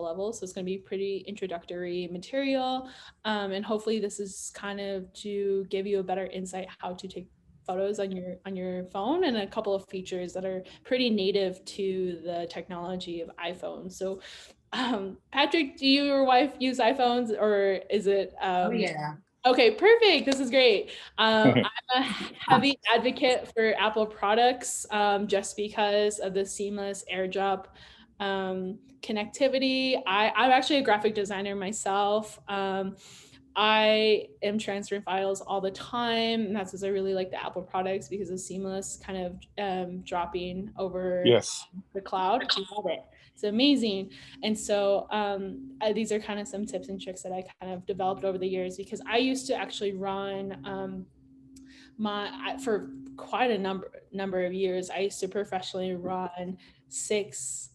level. So it's going to be pretty introductory material. And hopefully this is kind of to give you a better insight how to take photos on your phone, and a couple of features that are pretty native to the technology of iPhone. So Patrick, do you or your wife use iPhones, or is it Oh yeah. okay, perfect. This is great. I'm a heavy advocate for Apple products, just because of the seamless AirDrop connectivity. I'm actually a graphic designer myself. I am transferring files all the time, and that's because I really like the Apple products because of seamless kind of dropping over Yes. the cloud. I love it. It's amazing. And so these are kind of some tips and tricks that I kind of developed over the years, because I used to actually run for quite a number of years. I used to professionally run 6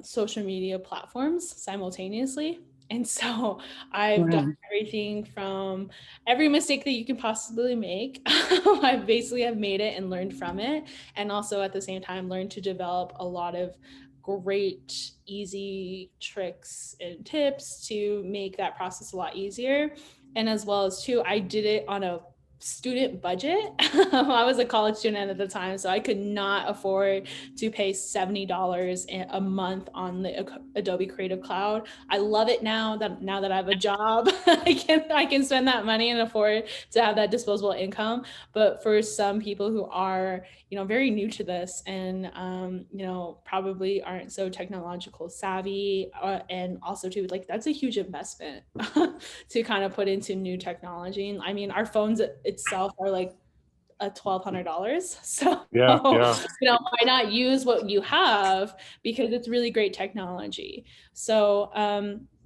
social media platforms simultaneously. And so I've done Wow. everything from every mistake that you can possibly make. I basically have made it and learned from it. And also at the same time, learned to develop a lot of great, easy tricks and tips to make that process a lot easier. And as well as too, I did it on a student budget. I was a college student at the time, so I could not afford to pay $70 a month on the Adobe Creative Cloud. I love it now that I have a job. I can spend that money and afford to have that disposable income. But for some people who are, very new to this, and probably aren't so technological savvy, and also too, like, that's a huge investment to kind of put into new technology. I mean, our phones itself are like a $1,200. So, Yeah. Yeah. why not use what you have, because it's really great technology. So,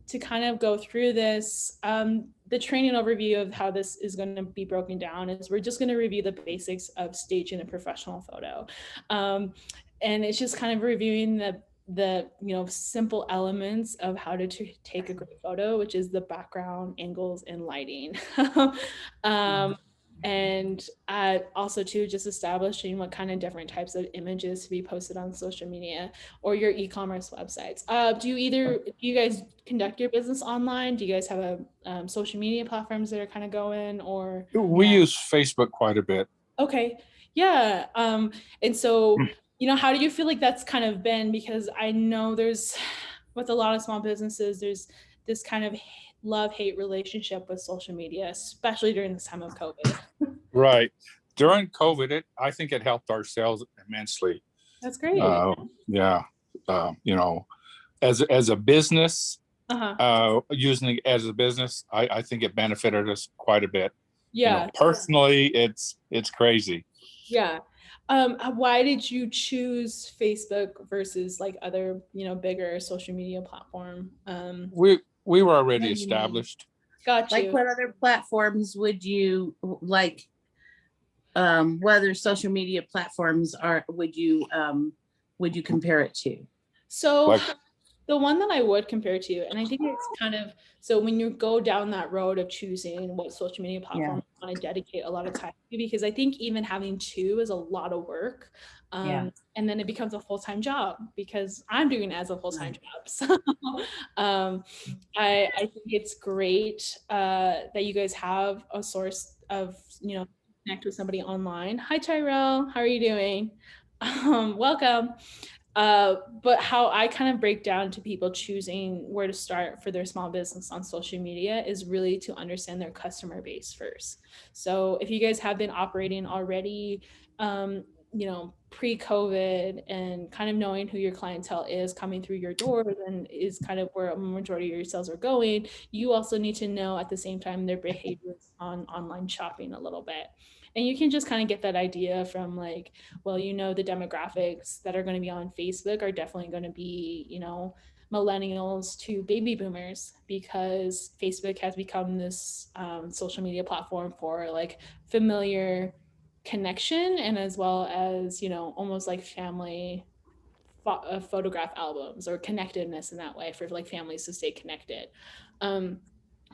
to kind of go through this, the training overview of how this is going to be broken down is we're just going to review the basics of staging a professional photo. Um, and it's just kind of reviewing the simple elements of how to take a great photo, which is the background, angles, and lighting. um, and also too, just establishing what kind of different types of images to be posted on social media or your e-commerce websites. Do you guys conduct your business online? Do you guys have a social media platforms that are kind of going, or We use Facebook quite a bit. okay, yeah. And so, how do you feel like that's kind of been? Because I know there's, with a lot of small businesses, there's this kind of love-hate relationship with social media, especially during this time of COVID. Right. During COVID, I think it helped our sales immensely. That's great. Yeah. As a business, Uh-huh. using it as a business, I think it benefited us quite a bit. Yeah. Personally, it's crazy. Yeah. Why did you choose Facebook versus like other, bigger social media platform? We were already What do you mean? established. Got Like you. what other platforms would you like? What other social media platforms would you compare it to? So Like, the one that I would compare to, and I think it's kind of, so when you go down that road of choosing what social media Yeah. platform you want to dedicate a lot of time to, because I think even having two is a lot of work. Yeah. And then it becomes a full-time job, because I'm doing it as a full-time Right. job. So um, I think it's great that you guys have a source of, connect with somebody online. Hi, Tyrell. How are you doing? Welcome. But how I kind of break down to people choosing where to start for their small business on social media is really to understand their customer base first. So if you guys have been operating already, pre-COVID, and kind of knowing who your clientele is coming through your doors and is kind of where a majority of your sales are going, you also need to know at the same time their behaviors on online shopping a little bit. And you can just kind of get that idea from, like, well, the demographics that are going to be on Facebook are definitely going to be, millennials to baby boomers, because Facebook has become this social media platform for like familiar connection, and as well as, almost like family photograph albums, or connectedness in that way for like families to stay connected. Um,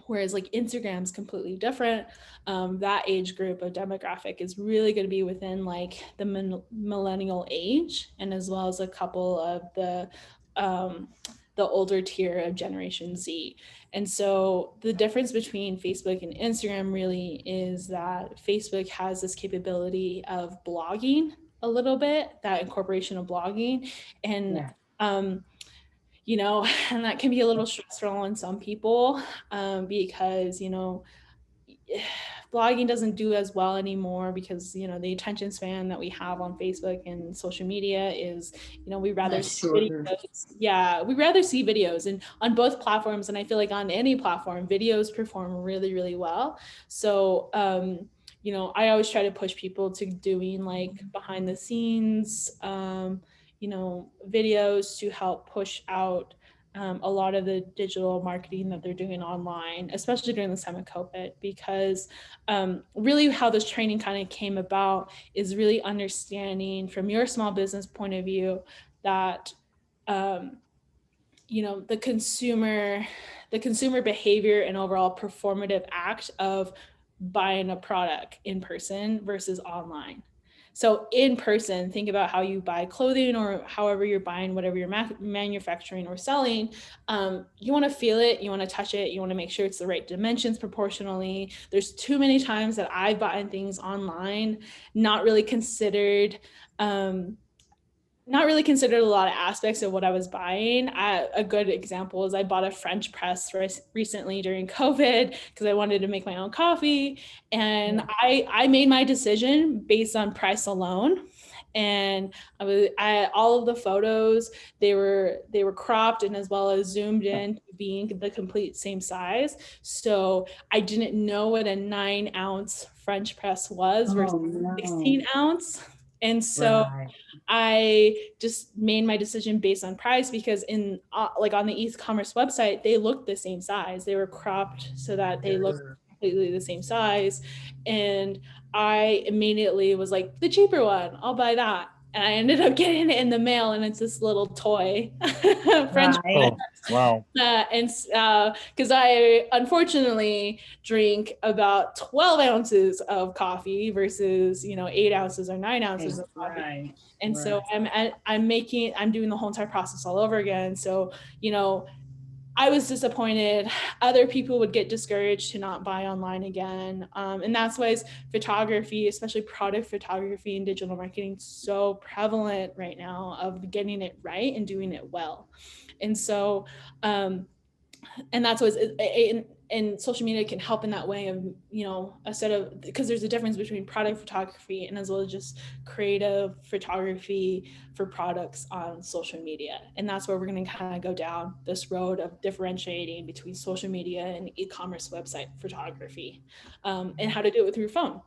Whereas like Instagram's completely different. That age group of demographic is really going to be within like the millennial age, and as well as a couple of the the older tier of Generation Z. And so the difference between Facebook and Instagram really is that Facebook has this capability of blogging a little bit, that incorporation of blogging. And, Yeah. you know, and that can be a little stressful on some people because, you know, blogging doesn't do as well anymore because, you know, the attention span that we have on Facebook and social media is, you know, we rather That's see shorter. videos. Yeah, we rather see videos, and on both platforms. And I feel like on any platform, videos perform really, really well. So, you know, I always try to push people to doing like behind the scenes, you know, videos to help push out a lot of the digital marketing that they're doing online, especially during this time of COVID, because really how this training kind of came about is really understanding from your small business point of view that, you know, the consumer behavior and overall performative act of buying a product in person versus online. So in person, think about how you buy clothing or however you're buying whatever you're manufacturing or selling. You want to feel it, you want to touch it, you want to make sure it's the right dimensions proportionally. There's too many times that I've bought things online, not really considered a lot of aspects of what I was buying. A good example is I bought a French press recently during COVID because I wanted to make my own coffee. And I made my decision based on price alone. And all of the photos, they were cropped and as well as zoomed in being the complete same size. So I didn't know what a 9-ounce French press was versus 16-ounce. And so I just made my decision based on price because in like on the e-commerce website, they looked the same size. They were cropped so that they looked completely the same size. And I immediately was like, the cheaper one, I'll buy that. And I ended up getting it in the mail, and it's this little toy French Oh, wow. and because I unfortunately drink about 12 ounces of coffee versus, you know, 8 ounces or 9 ounces of coffee. And so I'm doing the whole entire process all over again. So, you know, I was disappointed. Other people would get discouraged to not buy online again. And that's why photography, especially product photography and digital marketing, so prevalent right now of getting it right and doing it well. And so, and that's what and social media can help in that way of, you know, because there's a difference between product photography and as well as just creative photography for products on social media. And that's where we're going to kind of go down this road of differentiating between social media and e-commerce website photography, and how to do it with your phone.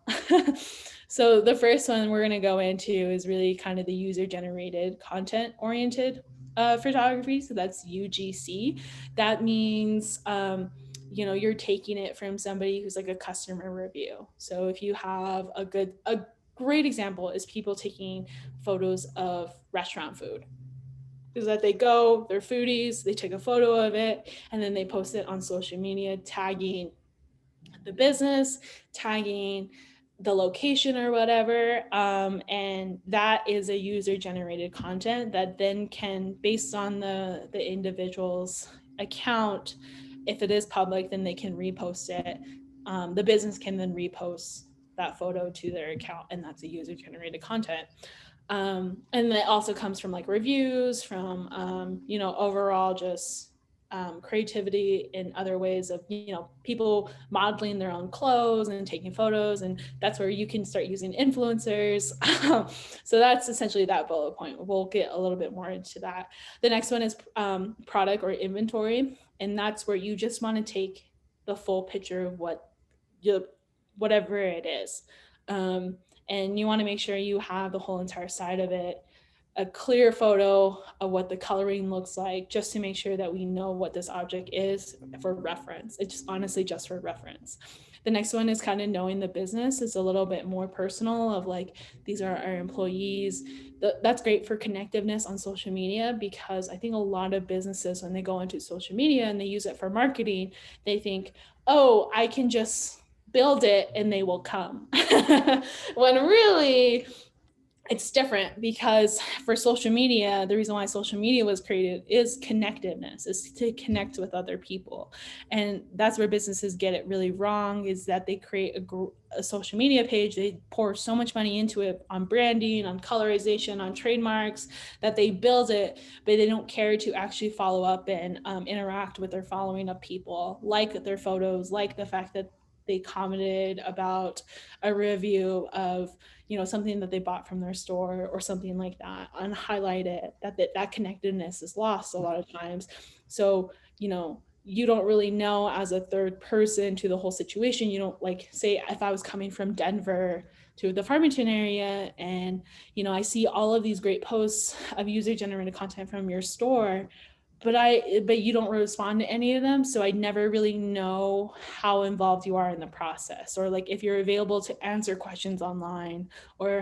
So the first one we're going to go into is really kind of the user generated content oriented photography. So that's UGC. That means, you know, you're taking it from somebody who's like a customer review. So if you have a great example is people taking photos of restaurant food, is that they're foodies, they take a photo of it, and then they post it on social media, tagging the business, tagging the location or whatever. And that is a user generated content that then can, based on the individual's account, if it is public, then they can repost it. The business can then repost that photo to their account, and that's a user generated content. And that also comes from like reviews, from, you know, overall just creativity in other ways of, you know, people modeling their own clothes and taking photos. And that's where you can start using influencers. So that's essentially that bullet point. We'll get a little bit more into that. The next one is product or inventory. And that's where you just want to take the full picture of whatever it is. And you want to make sure you have the whole entire side of it, a clear photo of what the coloring looks like, just to make sure that we know what this object is for reference. It's just honestly just for reference. The next one is kind of knowing the business. It's a little bit more personal of like, these are our employees. That's great for connectiveness on social media, because I think a lot of businesses, when they go into social media and they use it for marketing, they think, oh, I can just build it and they will come. When really, It's different because for social media, the reason why social media was created is connectiveness, is to connect with other people. And that's where businesses get it really wrong, is that they create a social media page, they pour so much money into it on branding, on colorization, on trademarks, that they build it, but they don't care to actually follow up and interact with their following up people, like their photos, like the fact that they commented about a review of, you know, something that they bought from their store or something like that, and highlight it. That connectedness is lost a lot of times. So, you know, you don't really know as a third person to the whole situation. You don't, like, say if I was coming from Denver to the Farmington area and, you know, I see all of these great posts of user generated content from your store, but you don't respond to any of them. So I never really know how involved you are in the process, or like if you're available to answer questions online, or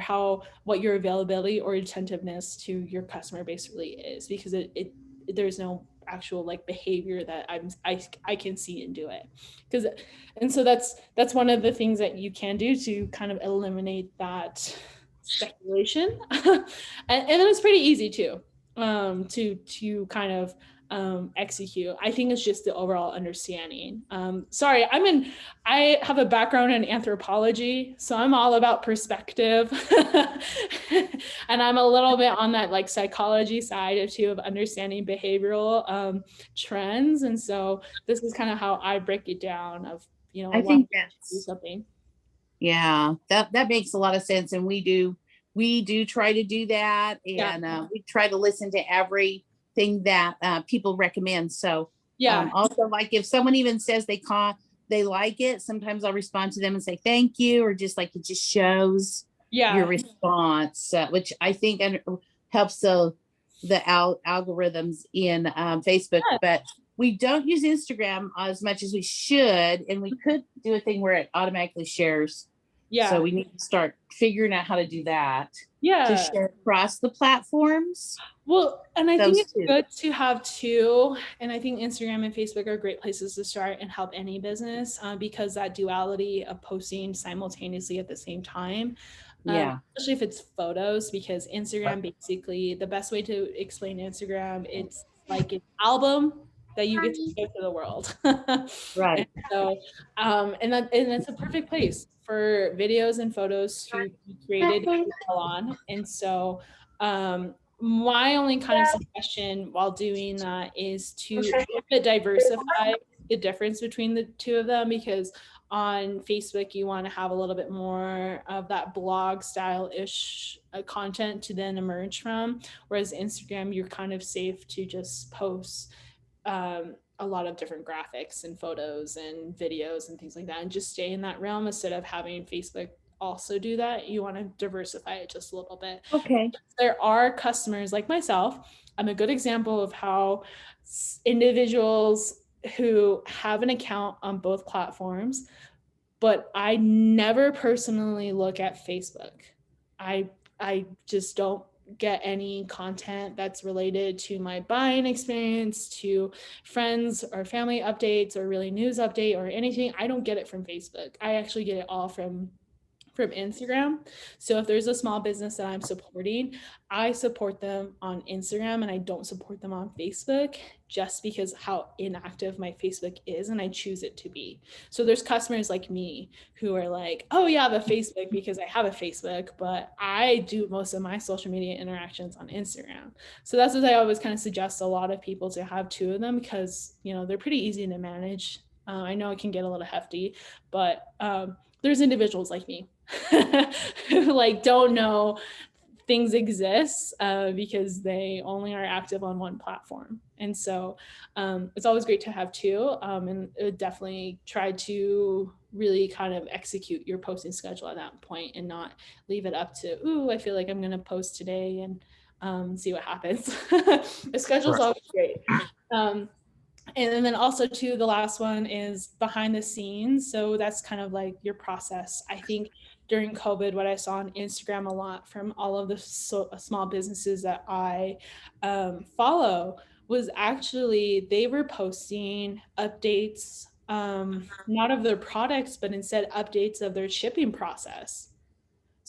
what your availability or attentiveness to your customer base really is, because there's no actual like behavior that I can see and do it. And so that's one of the things that you can do to kind of eliminate that speculation. And then it's pretty easy too, to kind of execute. I think it's just the overall understanding. Sorry, I have a background in anthropology, so I'm all about perspective. And I'm a little bit on that like psychology side too, of understanding behavioral trends. And so this is kind of how I break it down of, you know, I think do that's, something. yeah, that makes a lot of sense. And we do try to do that. Yeah. And we try to listen to everything that people recommend. So Yeah. also, like if someone even says they like it, sometimes I'll respond to them and say thank you, or just like it just shows Yeah. your response, which I think helps the algorithms in Facebook. Yeah. But we don't use Instagram as much as we should, and we could do a thing where it automatically shares. Yeah. So we need to start figuring out how to do that. Yeah. To share across the platforms. Well, and I Those think it's two. good to have two. And I think Instagram and Facebook are great places to start and help any business, because that duality of posting simultaneously at the same time. Yeah. Especially if it's photos, because Instagram, basically the best way to explain Instagram, it's like an album that you get to show to the world. Right. And so, and it's a perfect place for videos and photos to be created on. And so, my only kind of suggestion while doing that is to diversify the difference between the two of them, because on Facebook, you want to have a little bit more of that blog style-ish content to then emerge from, whereas Instagram, you're kind of safe to just post a lot of different graphics and photos and videos and things like that, and just stay in that realm instead of having Facebook also do that. You want to diversify it just a little bit. Okay. There are customers like myself. I'm a good example of how individuals who have an account on both platforms, but I never personally look at Facebook. I just don't get any content that's related to my buying experience, to friends or family updates or really news update or anything. I don't get it from Facebook. I actually get it all from Instagram. So if there's a small business that I'm supporting, I support them on Instagram and I don't support them on Facebook, just because how inactive my Facebook is and I choose it to be. So there's customers like me who are like, oh yeah, the Facebook, because I have a Facebook, but I do most of my social media interactions on Instagram. So that's what I always kind of suggest a lot of people to have two of them, because, you know, they're pretty easy to manage. I know it can get a little hefty, but there's individuals like me who like don't know things exist because they only are active on one platform. And so it's always great to have two, and it would definitely try to really kind of execute your posting schedule at that point and not leave it up to, ooh, I feel like I'm going to post today and see what happens. The schedule's always great. And then also too, the last one is behind the scenes. So that's kind of like your process. I think during COVID, what I saw on Instagram a lot from all of the small businesses that I follow was actually they were posting updates, not of their products, but instead updates of their shipping process.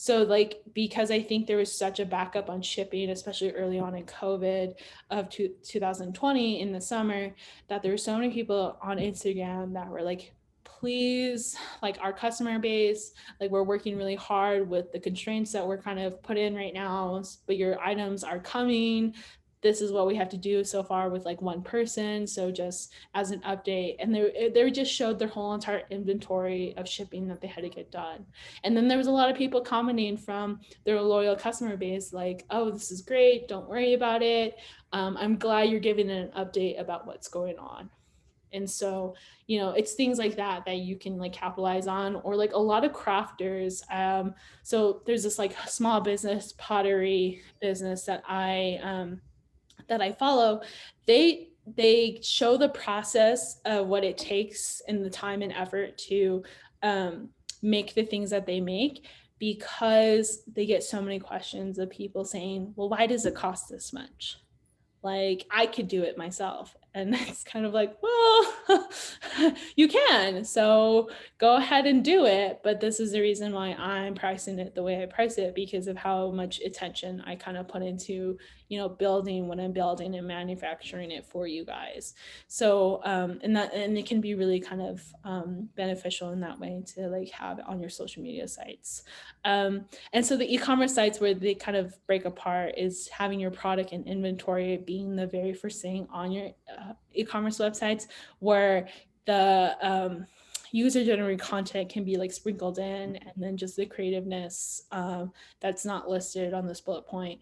So like, because I think there was such a backup on shipping, especially early on in COVID of 2020 in the summer, that there were so many people on Instagram that were like, please, like our customer base, like we're working really hard with the constraints that we're kind of put in right now, but your items are coming. This is what we have to do so far with like one person. So just as an update, and they just showed their whole entire inventory of shipping that they had to get done. And then there was a lot of people commenting from their loyal customer base, like, oh, this is great, don't worry about it. I'm glad you're giving an update about what's going on. And so, you know, it's things like that that you can like capitalize on, or like a lot of crafters. So there's this like small business pottery business that I follow. They show the process of what it takes and the time and effort to make the things that they make, because they get so many questions of people saying, well, why does it cost this much? Like I could do it myself. And it's kind of like, well, you can, so go ahead and do it. But this is the reason why I'm pricing it the way I price it, because of how much attention I kind of put into, you know, building what I'm building and manufacturing it for you guys. So, and it can be really kind of beneficial in that way to like have it on your social media sites. And so the e-commerce sites where they kind of break apart is having your product and inventory being the very first thing on your e-commerce websites, where the user generated content can be like sprinkled in, and then just the creativeness that's not listed on this bullet point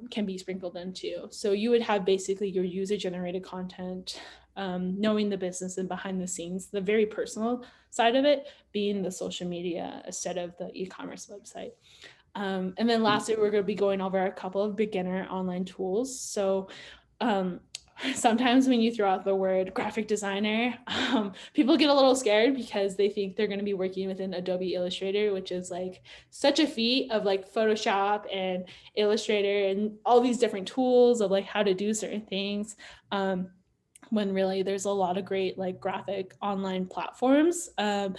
can be sprinkled in too. So you would have basically your user generated content, knowing the business and behind the scenes, the very personal side of it being the social media instead of the e-commerce website. And then lastly, we're going to be going over a couple of beginner online tools. So sometimes when you throw out the word graphic designer, people get a little scared because they think they're going to be working within Adobe Illustrator, which is like such a feat of like Photoshop and Illustrator and all these different tools of like how to do certain things. When really there's a lot of great like graphic online platforms that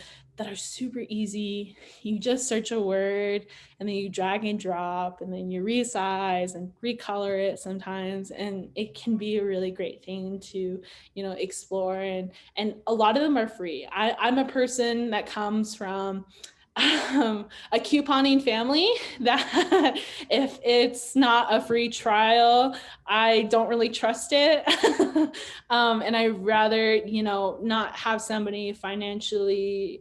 are super easy. You just search a word and then you drag and drop, and then you resize and recolor it sometimes, and it can be a really great thing to, you know, explore. And a lot of them are free. I'm a person that comes from a couponing family that if it's not a free trial, I don't really trust it. And I'd rather, you know, not have somebody financially,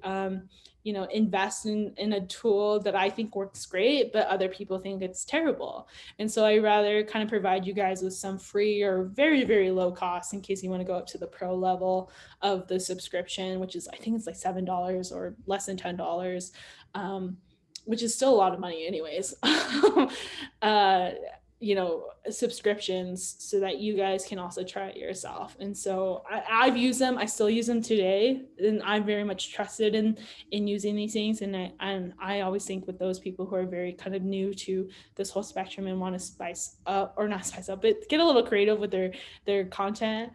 you know, invest in a tool that I think works great, but other people think it's terrible. And so I rather kind of provide you guys with some free or very, very low cost in case you want to go up to the pro level of the subscription, which is, I think it's like $7 or less than $10, which is still a lot of money anyways. You know, subscriptions, so that you guys can also try it yourself. And so I've used them. I still use them today, and I'm very much trusted in using these things. And I always think with those people who are very kind of new to this whole spectrum and want to spice up, or not spice up, but get a little creative with their content,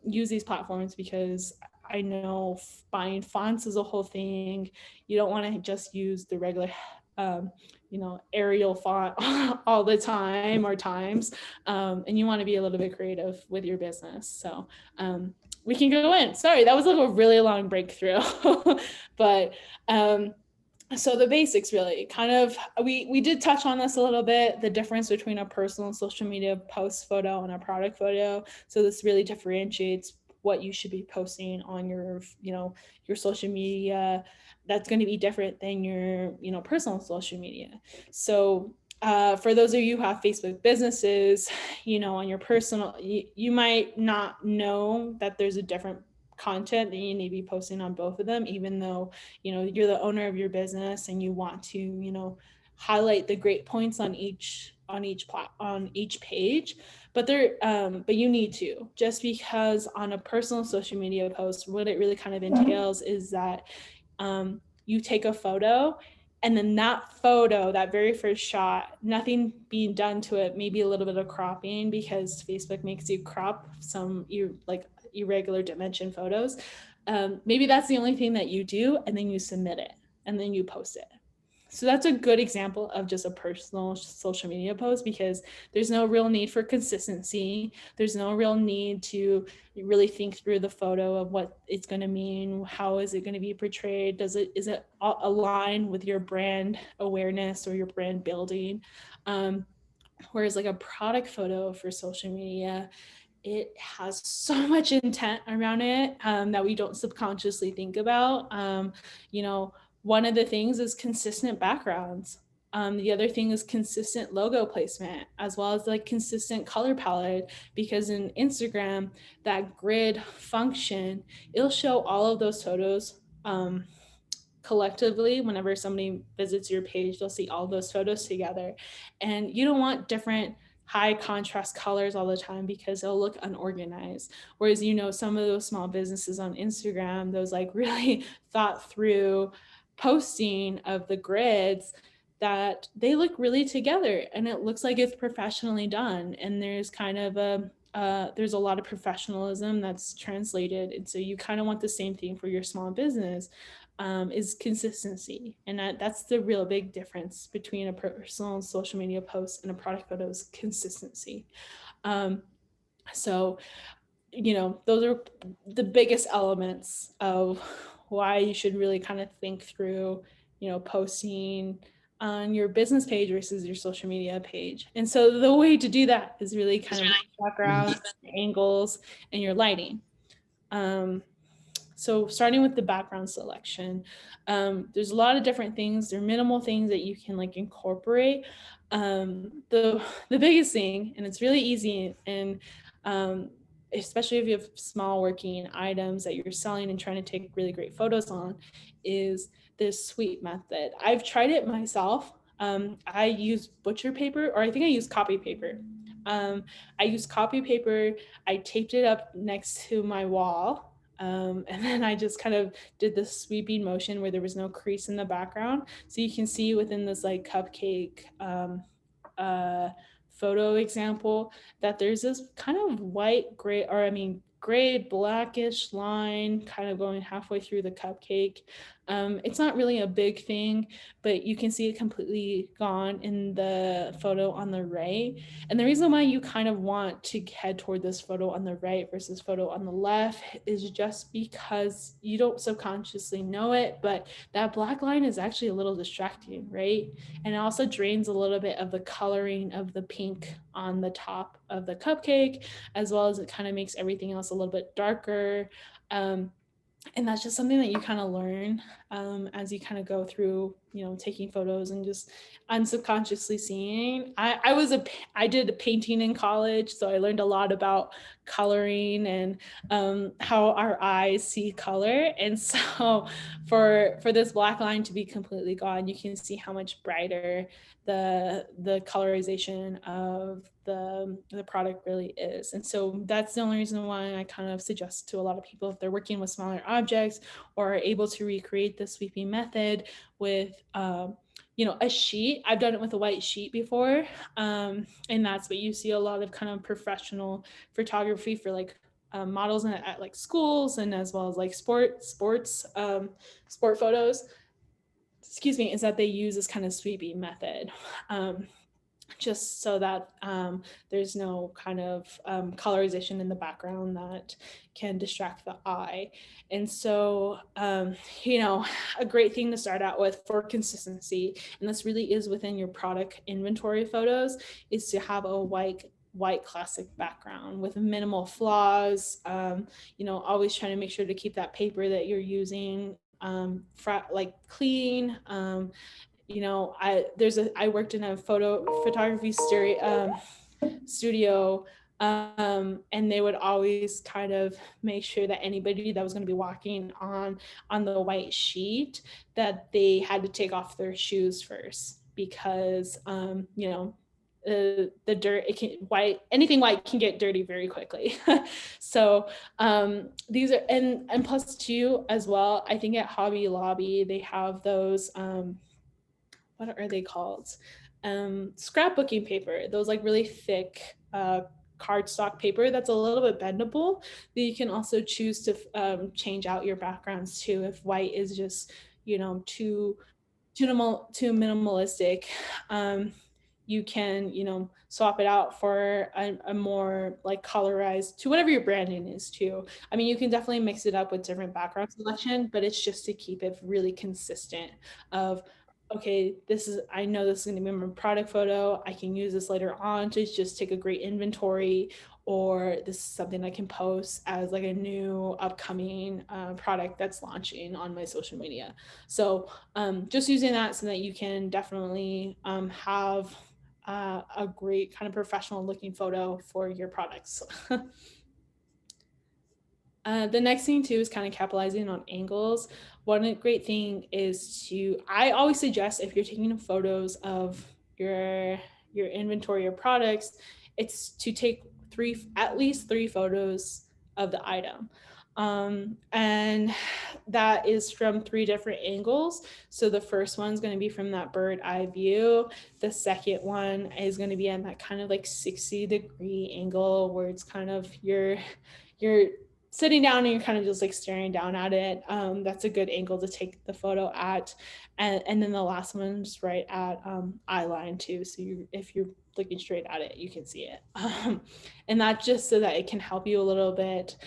use these platforms, because I know buying fonts is a whole thing. You don't want to just use the regular you know, Arial font all the time or times, and you want to be a little bit creative with your business. So we can go in. Sorry, that was like a really long breakthrough. But so the basics, really kind of, we did touch on this a little bit, the difference between a personal social media post photo and a product photo. So this really differentiates what you should be posting on your, you know, your social media. That's going to be different than your, you know, personal social media. So for those of you who have Facebook businesses, you know, on your personal, you might not know that there's a different content that you need to be posting on both of them, even though, you know, you're the owner of your business and you want to, you know, highlight the great points on each page. But but you need to, just because on a personal social media post, what it really kind of entails is that you take a photo, and then that photo, that very first shot, nothing being done to it, maybe a little bit of cropping, because Facebook makes you crop some like irregular dimension photos. Maybe that's the only thing that you do, and then you submit it, and then you post it. So that's a good example of just a personal social media post, because there's no real need for consistency. There's no real need to really think through the photo of what it's going to mean. How is it going to be portrayed? Is it align with your brand awareness or your brand building? Whereas like a product photo for social media, it has so much intent around it that we don't subconsciously think about. You know, one of the things is consistent backgrounds. The other thing is consistent logo placement, as well as like consistent color palette, because in Instagram, that grid function, it'll show all of those photos collectively. Whenever somebody visits your page, they'll see all those photos together. And you don't want different high contrast colors all the time, because it'll look unorganized. Whereas, you know, some of those small businesses on Instagram, those like really thought through posting of the grids, that they look really together and it looks like it's professionally done. And there's kind of there's a lot of professionalism that's translated. And so you kind of want the same thing for your small business. Is consistency. And that's the real big difference between a personal social media post and a product photo, is consistency. So, you know, those are the biggest elements of why you should really kind of think through, you know, posting on your business page versus your social media page. And so the way to do that is really kind of backgrounds, angles, and your lighting. So starting with the background selection, there's a lot of different things. There are minimal things that you can like incorporate. The biggest thing, and it's really easy, and especially if you have small working items that you're selling and trying to take really great photos on, is this sweep method. I've tried it myself. I use butcher paper, or I think I use copy paper. I used copy paper. I taped it up next to my wall. And then I just kind of did this sweeping motion where there was no crease in the background. So you can see within this like cupcake photo example that there's this kind of white, gray, or I mean, gray, blackish line kind of going halfway through the cupcake. It's not really a big thing, but you can see it completely gone in the photo on the right. And the reason why you kind of want to head toward this photo on the right versus photo on the left is just because you don't subconsciously know it, but that black line is actually a little distracting, right? And it also drains a little bit of the coloring of the pink on the top of the cupcake, as well as it kind of makes everything else a little bit darker. And that's just something that you kind of learn as you kind of go through, you know, taking photos and just unsubconsciously seeing. I did painting in college, so I learned a lot about coloring and how our eyes see color. And so for this black line to be completely gone, you can see how much brighter the colorization of the product really is. And so that's the only reason why I kind of suggest to a lot of people, if they're working with smaller objects or are able to recreate the sweeping method with you know, a sheet. I've done it with a white sheet before, and that's what you see a lot of kind of professional photography for, like models at like schools, and as well as like sport photos, excuse me, is that they use this kind of sweeping method. Just so that there's no kind of colorization in the background that can distract the eye. And so, you know, a great thing to start out with for consistency, and this really is within your product inventory photos, is to have a white classic background with minimal flaws. You know, always trying to make sure to keep that paper that you're using like clean. You know, I worked in a photography studio, and they would always kind of make sure that anybody that was going to be walking on the white sheet, that they had to take off their shoes first, because you know, the dirt, anything white can get dirty very quickly. So these are, and plus too as well, I think at Hobby Lobby they have those what are they called? Scrapbooking paper, those like really thick cardstock paper that's a little bit bendable, that you can also choose to change out your backgrounds too, if white is just, you know, too too minimalistic, you can, swap it out for a more like colorized to whatever your branding is too. I mean, you can definitely mix it up with different background selection, but it's just to keep it really consistent of, okay, I know this is going to be my product photo. I can use this later on to just take a great inventory, or this is something I can post as like a new upcoming product that's launching on my social media. So just using that so that you can definitely have a great kind of professional looking photo for your products. The next thing too is kind of capitalizing on angles. One great thing is I always suggest, if you're taking photos of your inventory or products, it's to take at least three photos of the item. And that is from three different angles. So the first one's going to be from that bird eye view. The second one is going to be on that kind of like 60-degree angle where it's kind of you're sitting down and you're kind of just like staring down at it. That's a good angle to take the photo at. And then the last one's right at eye line too. So if you're looking straight at it, you can see it. And that just so that it can help you a little bit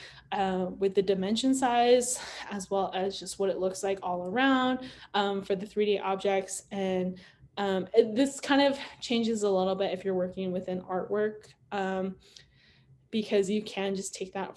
with the dimension size, as well as just what it looks like all around for the 3D objects. And this kind of changes a little bit if you're working with an artwork, because you can just take that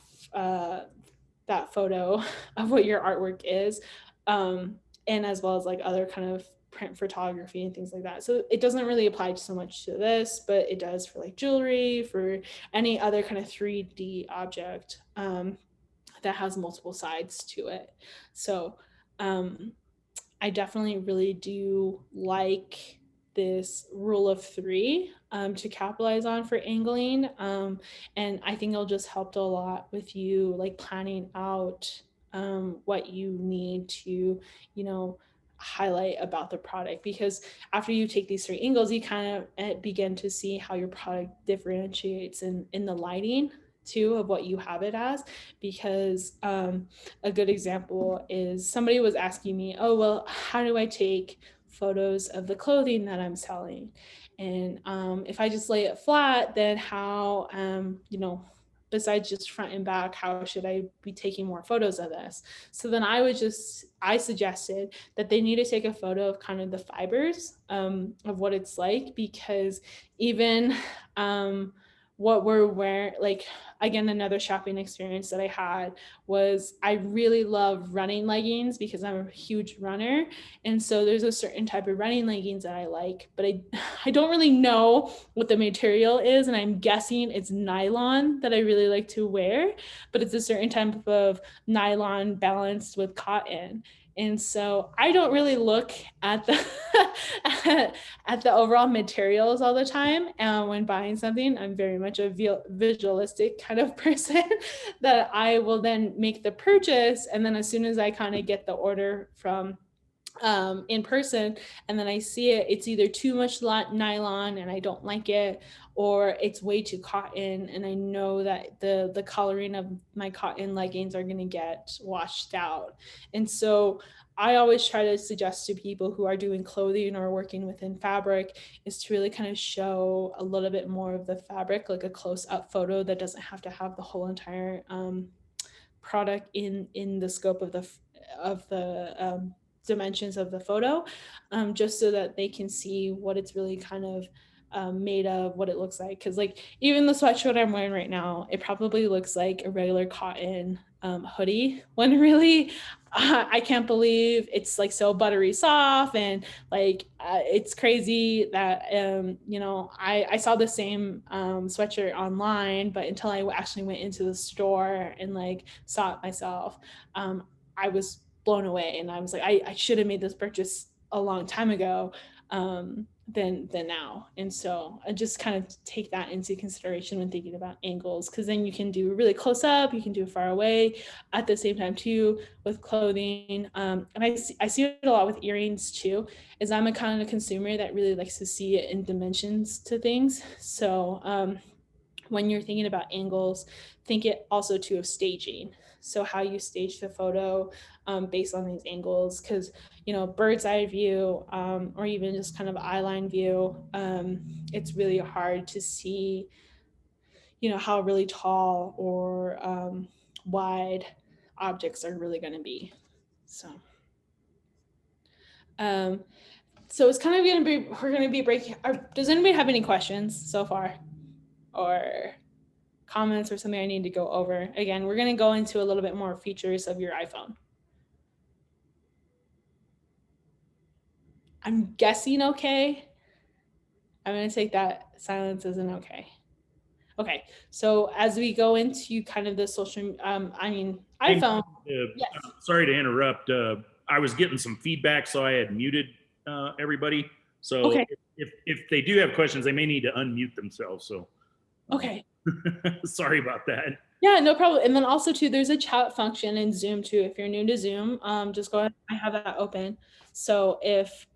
photo of what your artwork is, and as well as like other kind of print photography and things like that. So it doesn't really apply so much to this, but it does for like jewelry, for any other kind of 3D object that has multiple sides to it. So I definitely really do like this rule of three to capitalize on for angling. And I think it'll just help a lot with you like planning out what you need to, highlight about the product, because after you take these three angles, you kind of begin to see how your product differentiates in the lighting too of what you have it as. Because a good example is somebody was asking me, oh, well, how do I take photos of the clothing that I'm selling? And if I just lay it flat, then how, besides just front and back, how should I be taking more photos of this? So then I suggested that they need to take a photo of kind of the fibers of what it's like, because even what we're wearing, like, again, another shopping experience that I had was I really love running leggings because I'm a huge runner. And so there's a certain type of running leggings that I like, but I don't really know what the material is. And I'm guessing it's nylon that I really like to wear, but it's a certain type of nylon balanced with cotton. And so I don't really look at the at the overall materials all the time. And when buying something, I'm very much a visualistic kind of person that I will then make the purchase. And then as soon as I kind of get the order from in person, and then I see it's either too much nylon and I don't like it, or it's way too cotton and I know that the coloring of my cotton leggings are going to get washed out. And so I always try to suggest to people who are doing clothing or working within fabric is to really kind of show a little bit more of the fabric, like a close-up photo that doesn't have to have the whole entire product in the scope of the dimensions of the photo, just so that they can see what it's really kind of made of, what it looks like. Because like even the sweatshirt I'm wearing right now, it probably looks like a regular cotton hoodie, when really I can't believe it's like so buttery soft, and like it's crazy that I saw the same sweatshirt online, but until I actually went into the store and like saw it myself, I was blown away, and I was like, I should have made this purchase a long time ago than now. And so I just kind of take that into consideration when thinking about angles, because then you can do really close up, you can do far away at the same time too with clothing. And I see it a lot with earrings too, is I'm a kind of consumer that really likes to see it in dimensions to things. So when you're thinking about angles, think it also too of staging. So how you stage the photo based on these angles, because, you know, bird's eye view or even just kind of eyeline view, it's really hard to see, you know, how really tall or wide objects are really going to be. So so it's kind of going to be, we're going to be breaking. Does anybody have any questions so far or comments or something I need to go over? Again, we're going to go into a little bit more features of your iPhone. I'm guessing okay. I'm going to take that silence as an okay. Okay, so as we go into kind of the social, iPhone. Yes. Sorry to interrupt. I was getting some feedback, so I had muted everybody. So Okay. if they do have questions, they may need to unmute themselves. So Okay. sorry about that. Yeah, no problem. And then also too, there's a chat function in Zoom too. If you're new to Zoom, just go ahead. I have that open. So if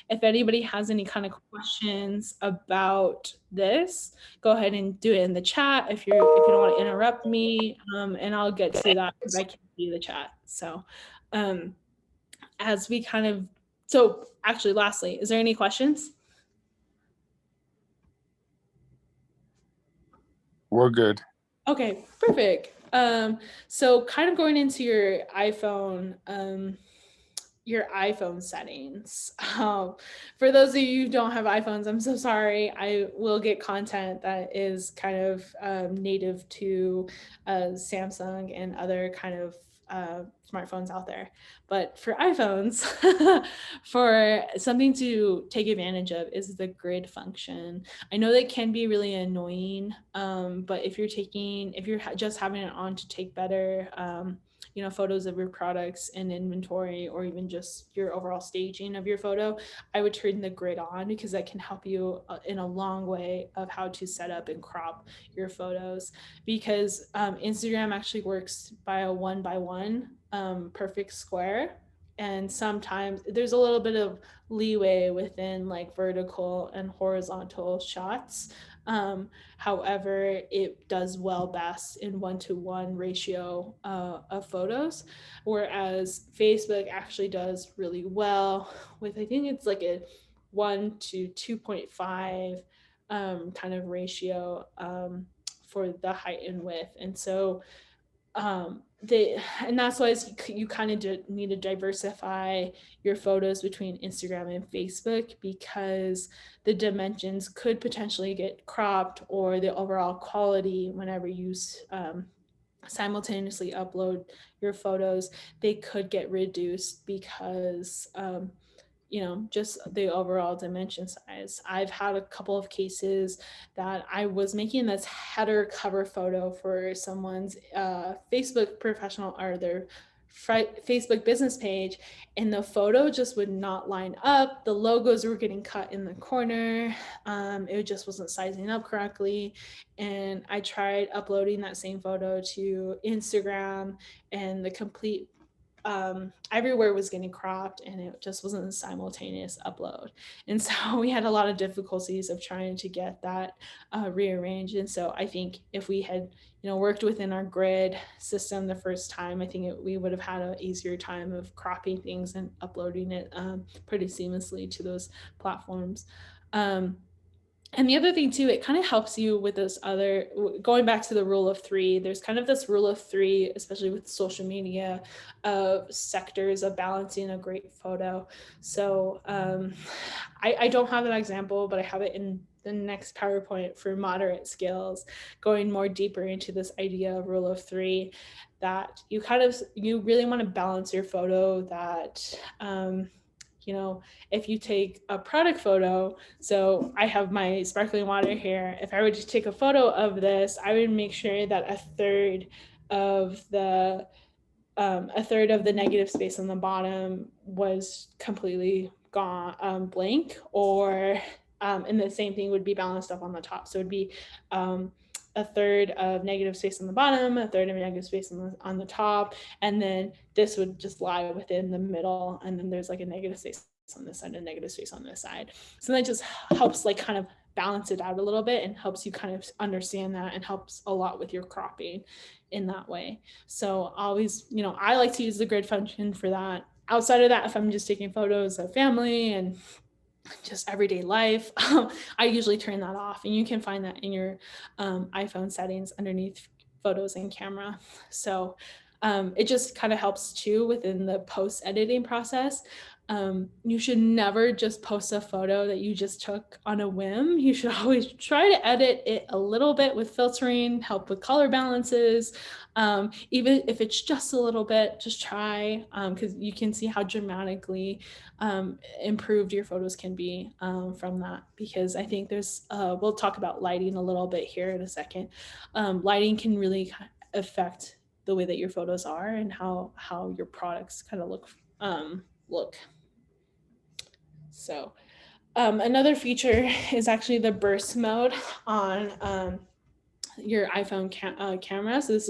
anybody has any kind of questions about this, go ahead and do it in the chat. If you don't want to interrupt me, and I'll get to that because I can see the chat. So as we kind of, so actually lastly, is there any questions? We're good. Okay, perfect. So kind of going into your iPhone settings. For those of you who don't have iPhones, I'm so sorry. I will get content that is kind of native to Samsung and other kind of smartphones out there. But for iPhones, for something to take advantage of is the grid function. I know that can be really annoying, but if you're just having it on to take better you know, photos of your products and inventory, or even just your overall staging of your photo, I would turn the grid on because that can help you in a long way of how to set up and crop your photos. Because Instagram actually works by a 1:1 perfect square. And sometimes there's a little bit of leeway within like vertical and horizontal shots. However, it does well best in 1:1 ratio of photos, whereas Facebook actually does really well with, I think it's like a 1:2.5 kind of ratio for the height and width. And so and that's why you kind of need to diversify your photos between Instagram and Facebook, because the dimensions could potentially get cropped, or the overall quality whenever you simultaneously upload your photos, they could get reduced because you know, just the overall dimension size. I've had a couple of cases that I was making this header cover photo for someone's Facebook professional or their Facebook business page, and the photo just would not line up. The logos were getting cut in the corner. It just wasn't sizing up correctly. And I tried uploading that same photo to Instagram, and the complete everywhere was getting cropped, and it just wasn't a simultaneous upload. And so we had a lot of difficulties of trying to get that rearranged. And so I think if we had, you know, worked within our grid system the first time, I think we would have had an easier time of cropping things and uploading it pretty seamlessly to those platforms. And the other thing too, it kind of helps you with this other, going back to the rule of three, there's kind of this rule of three, especially with social media, of sectors of balancing a great photo. So I don't have an example, but I have it in the next PowerPoint for moderate skills, going more deeper into this idea of rule of three, that you really want to balance your photo, that you know, if you take a product photo, so I have my sparkling water here. If I were to take a photo of this, I would make sure that a third of the negative space on the bottom was completely gone, blank, or and the same thing would be balanced up on the top. So it'd be a third of negative space on the bottom, a third of negative space on the top, and then this would just lie within the middle, and then there's like a negative space on this side and a negative space on this side. So that just helps like kind of balance it out a little bit and helps you kind of understand that, and helps a lot with your cropping in that way. So always, I like to use the grid function for that. Outside of that, if I'm just taking photos of family and just everyday life, I usually turn that off, and you can find that in your iPhone settings underneath photos and camera. So it just kind of helps too within the post editing process. You should never just post a photo that you just took on a whim. You should always try to edit it a little bit with filtering, help with color balances. Even if it's just a little bit, just try, because you can see how dramatically improved your photos can be from that. Because I think we'll talk about lighting a little bit here in a second. Lighting can really affect the way that your photos are and how your products kind of look. So another feature is actually the burst mode on your iPhone camera. So this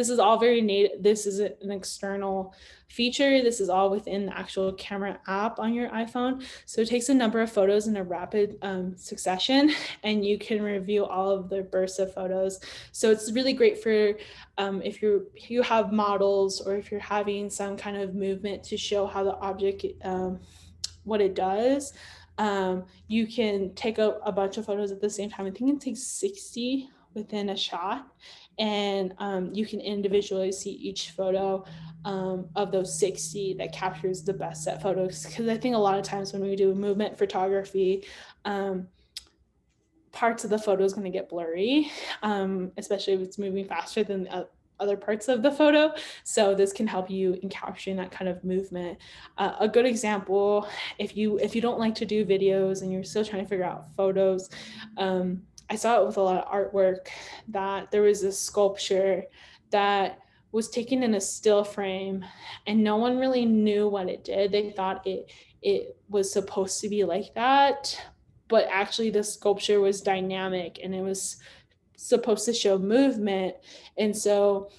is all very native. This is an external feature. This is all within the actual camera app on your iPhone. So it takes a number of photos in a rapid succession, and you can review all of the bursts of photos. So it's really great for if you have models, or if you're having some kind of movement to show how the object what it does. You can take a bunch of photos at the same time. I think it takes 60 within a shot, and you can individually see each photo of those 60 that captures the best set photos. Because I think a lot of times when we do movement photography, parts of the photo is going to get blurry, especially if it's moving faster than other parts of the photo. So this can help you in capturing that kind of movement. A good example, if you don't like to do videos and you're still trying to figure out photos, I saw it with a lot of artwork, that there was this sculpture that was taken in a still frame, and no one really knew what it did. They thought it was supposed to be like that, but actually the sculpture was dynamic, and it was supposed to show movement. And so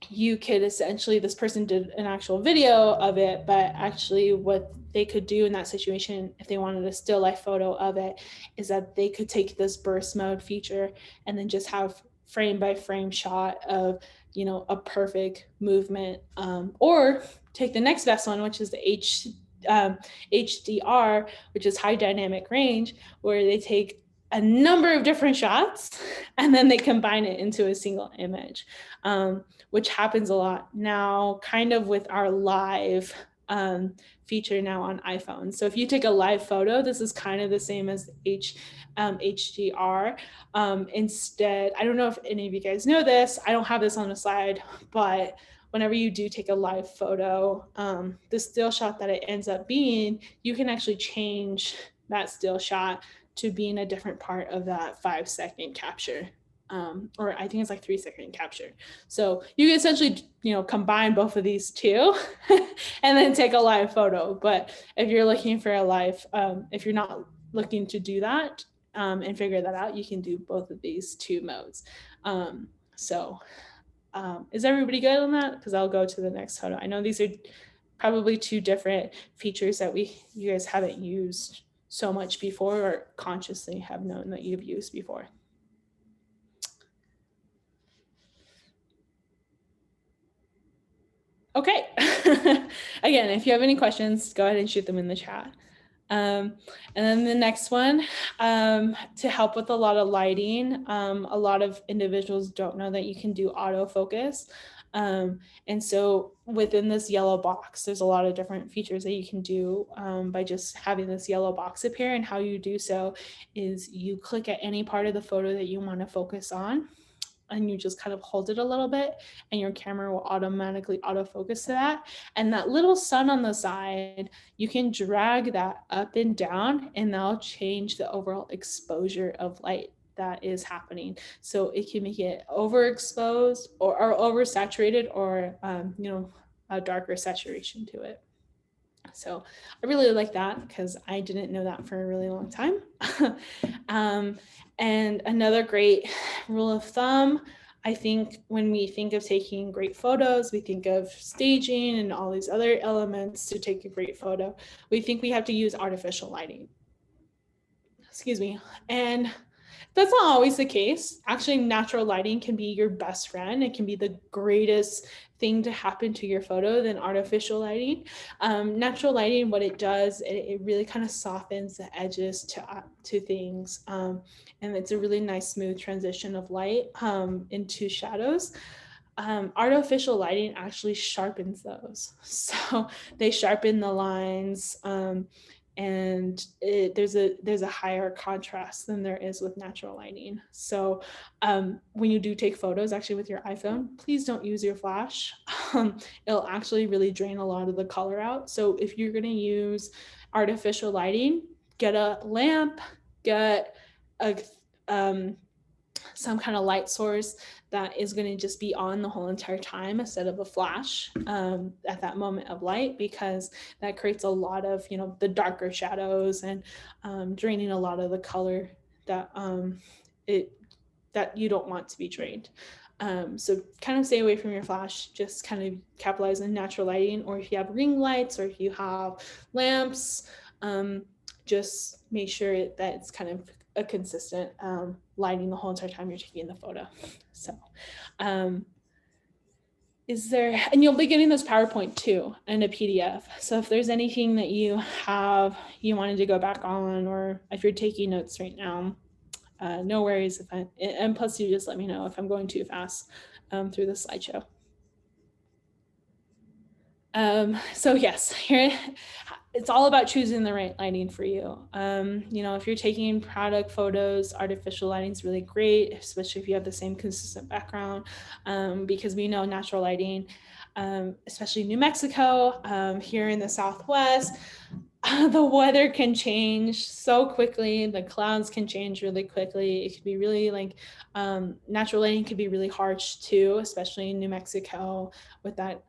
you could essentially, this person did an actual video of it, but actually what they could do in that situation, if they wanted a still life photo of it, is that they could take this burst mode feature and then just have frame by frame shot of, a perfect movement, or take the next best one, which is the HDR, which is high dynamic range, where they take a number of different shots and then they combine it into a single image, which happens a lot now, kind of with our live feature now on iPhone. So if you take a live photo, this is kind of the same as HDR. Instead, I don't know if any of you guys know this, I don't have this on the slide, but whenever you do take a live photo, the still shot that it ends up being, you can actually change that still shot to being a different part of that 5-second capture. Or I think it's like 3-second capture. So you can essentially, combine both of these two and then take a live photo. But if you're looking for a live, if you're not looking to do that and figure that out, you can do both of these two modes. Is everybody good on that? Because I'll go to the next photo. I know these are probably two different features that you guys haven't used so much before, or consciously have known that you've used before. Okay. Again, if you have any questions, go ahead and shoot them in the chat. And then the next one, to help with a lot of lighting, a lot of individuals don't know that you can do autofocus. And so within this yellow box, there's a lot of different features that you can do by just having this yellow box appear. And how you do so is you click at any part of the photo that you want to focus on, and you just kind of hold it a little bit, and your camera will automatically autofocus to that. And that little sun on the side, you can drag that up and down, and that'll change the overall exposure of light that is happening. So it can make it overexposed or oversaturated, or a darker saturation to it. So I really like that, because I didn't know that for a really long time. And another great rule of thumb, I think when we think of taking great photos, we think of staging and all these other elements to take a great photo. We think we have to use artificial lighting. excuse me. And that's not always the case. Actually, natural lighting can be your best friend. It can be the greatest thing to happen to your photo than artificial lighting. Natural lighting, what it does, it really kind of softens the edges to things. And it's a really nice, smooth transition of light into shadows. Artificial lighting actually sharpens those. So they sharpen the lines, and there's a higher contrast than there is with natural lighting. So when you do take photos, actually with your iPhone, please don't use your flash. It'll actually really drain a lot of the color out. So if you're going to use artificial lighting, get a lamp, get a some kind of light source that is going to just be on the whole entire time instead of a flash at that moment of light, because that creates a lot of, the darker shadows and draining a lot of the color that that you don't want to be drained. So kind of stay away from your flash, just kind of capitalize on natural lighting, or if you have ring lights or if you have lamps, just make sure that it's kind of a consistent lighting the whole entire time you're taking the photo. So and you'll be getting this PowerPoint too and a PDF. So if there's anything that you wanted to go back on, or if you're taking notes right now, no worries. And plus you just let me know if I'm going too fast through the slideshow. So yes, here it's all about choosing the right lighting for you. If you're taking product photos, artificial lighting is really great, especially if you have the same consistent background, because we know natural lighting, especially New Mexico, here in the Southwest, the weather can change so quickly. The clouds can change really quickly. It could be really natural lighting could be really harsh too, especially in New Mexico with that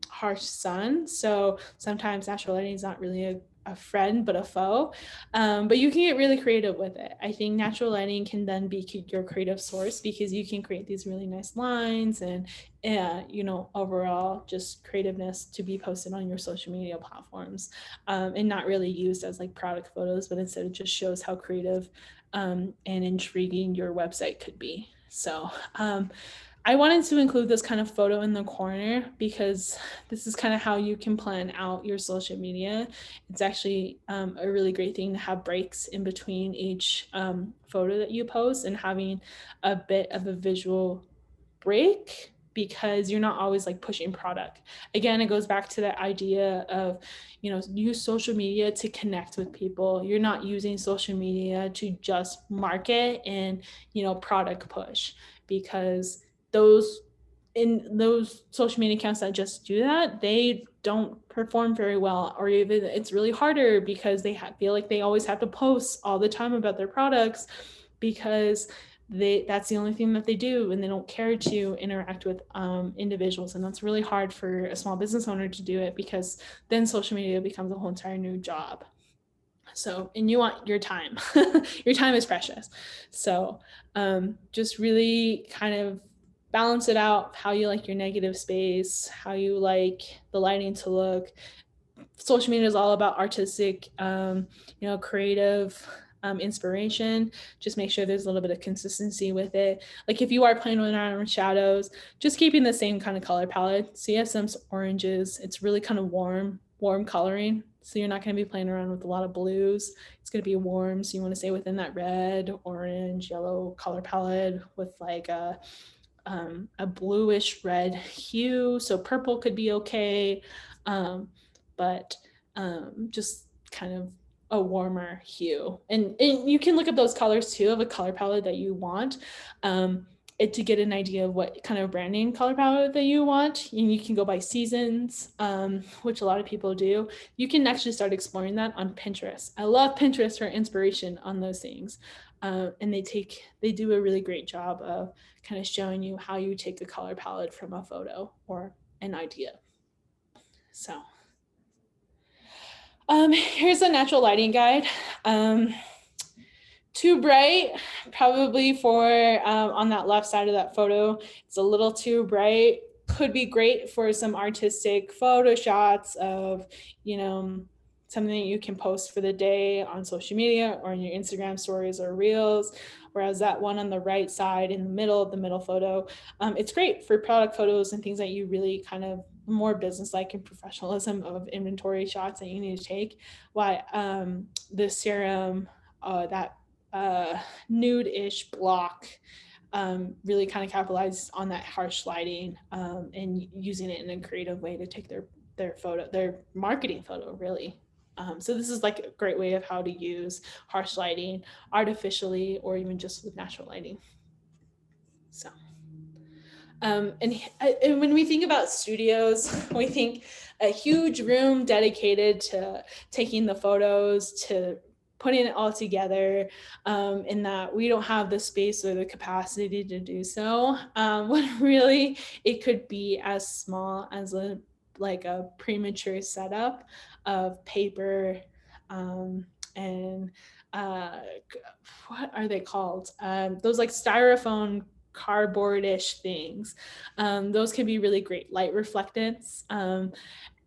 harsh sun. So sometimes natural lighting is not really a friend, but a foe. But you can get really creative with it. I think natural lighting can then be your creative source, because you can create these really nice lines and, overall just creativeness to be posted on your social media platforms, and not really used as like product photos, but instead it just shows how creative and intriguing your website could be. So I wanted to include this kind of photo in the corner because this is kind of how you can plan out your social media. It's actually a really great thing to have breaks in between each photo that you post, and having a bit of a visual break, because you're not always like pushing product. Again, it goes back to that idea of, use social media to connect with people. You're not using social media to just market and, product push, because those social media accounts that just do that, they don't perform very well, or even it's really harder because they feel like they always have to post all the time about their products, because that's the only thing that they do, and they don't care to interact with individuals. And that's really hard for a small business owner to do it, because then social media becomes a whole entire new job. So, and you want your time. Your time is precious. So just really kind of balance it out, how you like your negative space, how you like the lighting to look. Social media is all about artistic, creative inspiration. Just make sure there's a little bit of consistency with it. Like if you are playing around with shadows, just keeping the same kind of color palette. So you have some oranges. It's really kind of warm coloring. So you're not going to be playing around with a lot of blues. It's going to be warm. So you want to stay within that red, orange, yellow color palette with like a bluish red hue. So purple could be okay, but just kind of a warmer hue. And you can look at those colors too, of a color palette that you want, to get an idea of what kind of branding color palette that you want. And you can go by seasons, which a lot of people do. You can actually start exploring that on Pinterest. I love Pinterest for inspiration on those things. And they do a really great job of kind of showing you how you take a color palette from a photo or an idea. So here's a natural lighting guide. Too bright, probably for on that left side of that photo. It's a little too bright. Could be great for some artistic photo shots of, something that you can post for the day on social media or in your Instagram stories or reels. Whereas that one on the right side in the middle photo, it's great for product photos and things that you really kind of more business-like and professionalism of inventory shots that you need to take. Why the serum, that nude-ish block really kind of capitalizes on that harsh lighting and using it in a creative way to take their photo, their marketing photo, really. So this is like a great way of how to use harsh lighting artificially or even just with natural lighting. So, and when we think about studios, we think a huge room dedicated to taking the photos, to putting it all together, in that we don't have the space or the capacity to do so. When really it could be as small as a premature setup of paper and what are they called? Those like styrofoam cardboard-ish things. Those can be really great light reflectants.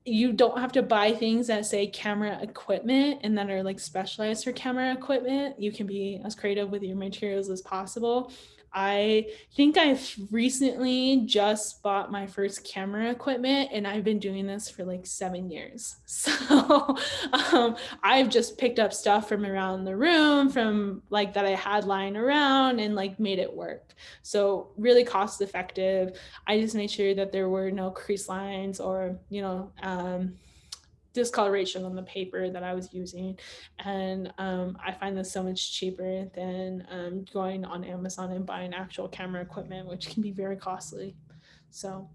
You don't have to buy things that say camera equipment and that are like specialized for camera equipment. You can be as creative with your materials as possible. I think I've recently just bought my first camera equipment and I've been doing this for like 7 years. So I've just picked up stuff from around the room from like that I had lying around and like made it work. So really cost effective. I just made sure that there were no crease lines or, discoloration on the paper that I was using. And I find this so much cheaper than going on Amazon and buying actual camera equipment, which can be very costly. So,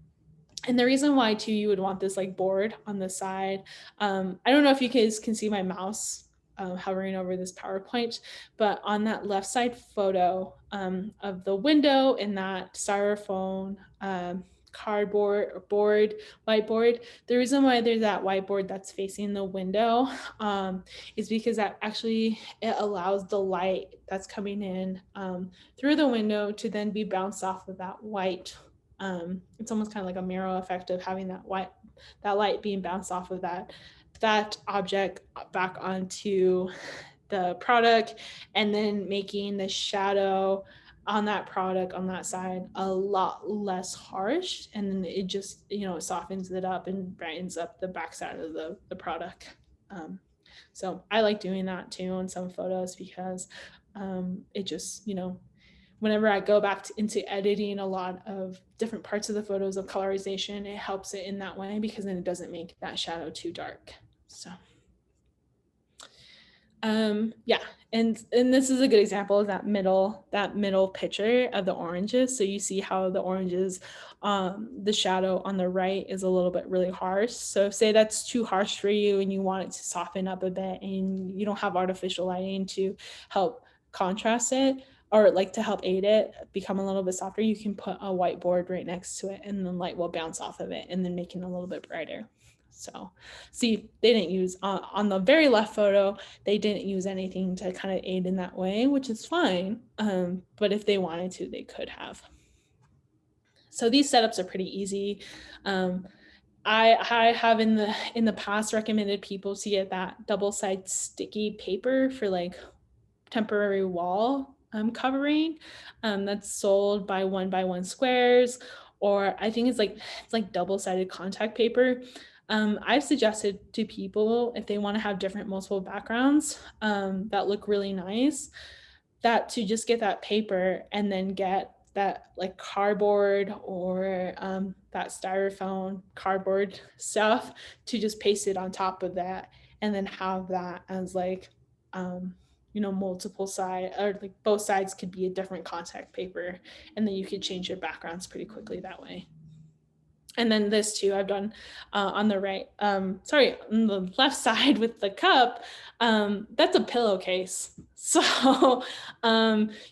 and the reason why too you would want this like board on the side, I don't know if you guys can see my mouse hovering over this PowerPoint, but on that left side photo of the window in that styrofoam cardboard or board, whiteboard, the reason why there's that whiteboard that's facing the window is because that actually it allows the light that's coming in through the window to then be bounced off of that white. It's almost kind of like a mirror effect of having that light being bounced off of that object back onto the product, and then making the shadow on that product on that side a lot less harsh, and then it just it softens it up and brightens up the backside of the product. So I like doing that too on some photos because it just whenever I go back into editing a lot of different parts of the photos of colorization, it helps it in that way because then it doesn't make that shadow too dark. So yeah, and this is a good example of that middle picture of the oranges. So you see how the oranges, the shadow on the right is a little bit really harsh. So say that's too harsh for you and you want it to soften up a bit and you don't have artificial lighting to help contrast it or like to help aid it become a little bit softer, you can put a whiteboard right next to it and then light will bounce off of it and then making it a little bit brighter. So see, they didn't use on the very left photo, they didn't use anything to kind of aid in that way, which is fine. But if they wanted to, they could have. So these setups are pretty easy. I have in the past recommended people to get that double-sided sticky paper for like temporary wall covering that's sold by 1x1 squares, or I think it's like double-sided contact paper. I've suggested to people if they want to have different multiple backgrounds that look really nice, that to just get that paper and then get that like cardboard or that styrofoam cardboard stuff to just paste it on top of that and then have that as like multiple side or like both sides could be a different contact paper, and then you could change your backgrounds pretty quickly that way. And then this too, I've done on the right, on the left side with the cup, that's a pillowcase. So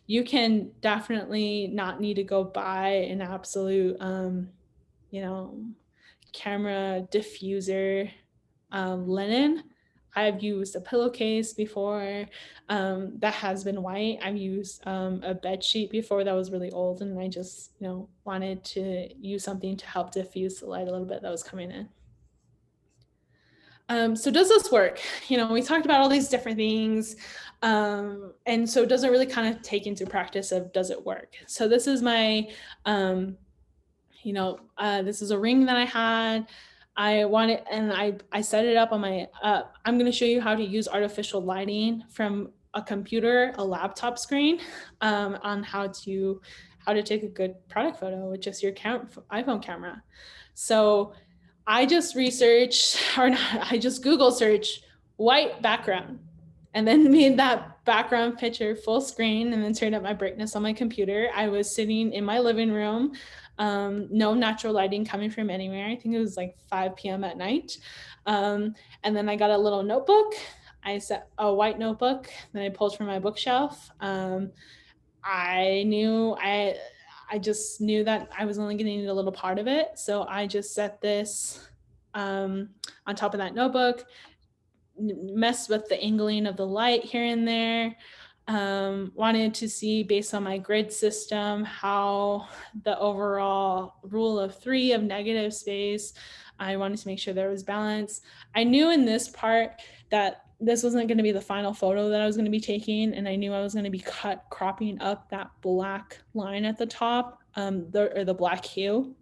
you can definitely not need to go buy an absolute, camera diffuser linen. I've used a pillowcase before that has been white. I've used a bed sheet before that was really old, and I just wanted to use something to help diffuse the light a little bit that was coming in. So does this work? You know, we talked about all these different things. And so does it really kind of take into practice of does it work? So this is my, this is a ring that I had. I wanted, and I set it up on my, I'm going to show you how to use artificial lighting from a computer, a laptop screen, on how to take a good product photo with just your iPhone camera. So I just researched, or not, I just Google search white background and then made that background picture full screen and then turned up my brightness on my computer. I was sitting in my living room, no natural lighting coming from anywhere. I think it was like 5 p.m. at night. And then I got a little notebook. I set a white notebook that I pulled from my bookshelf. I just knew that I was only going to need a little part of it. So I just set this on top of that notebook, messed with the angling of the light here and there. Wanted to see, based on my grid system, how the overall rule of 3 of negative space, I wanted to make sure there was balance. I knew in this part that this wasn't going to be the final photo that I was going to be taking, and I knew I was going to be cropping up that black line at the top, the black hue.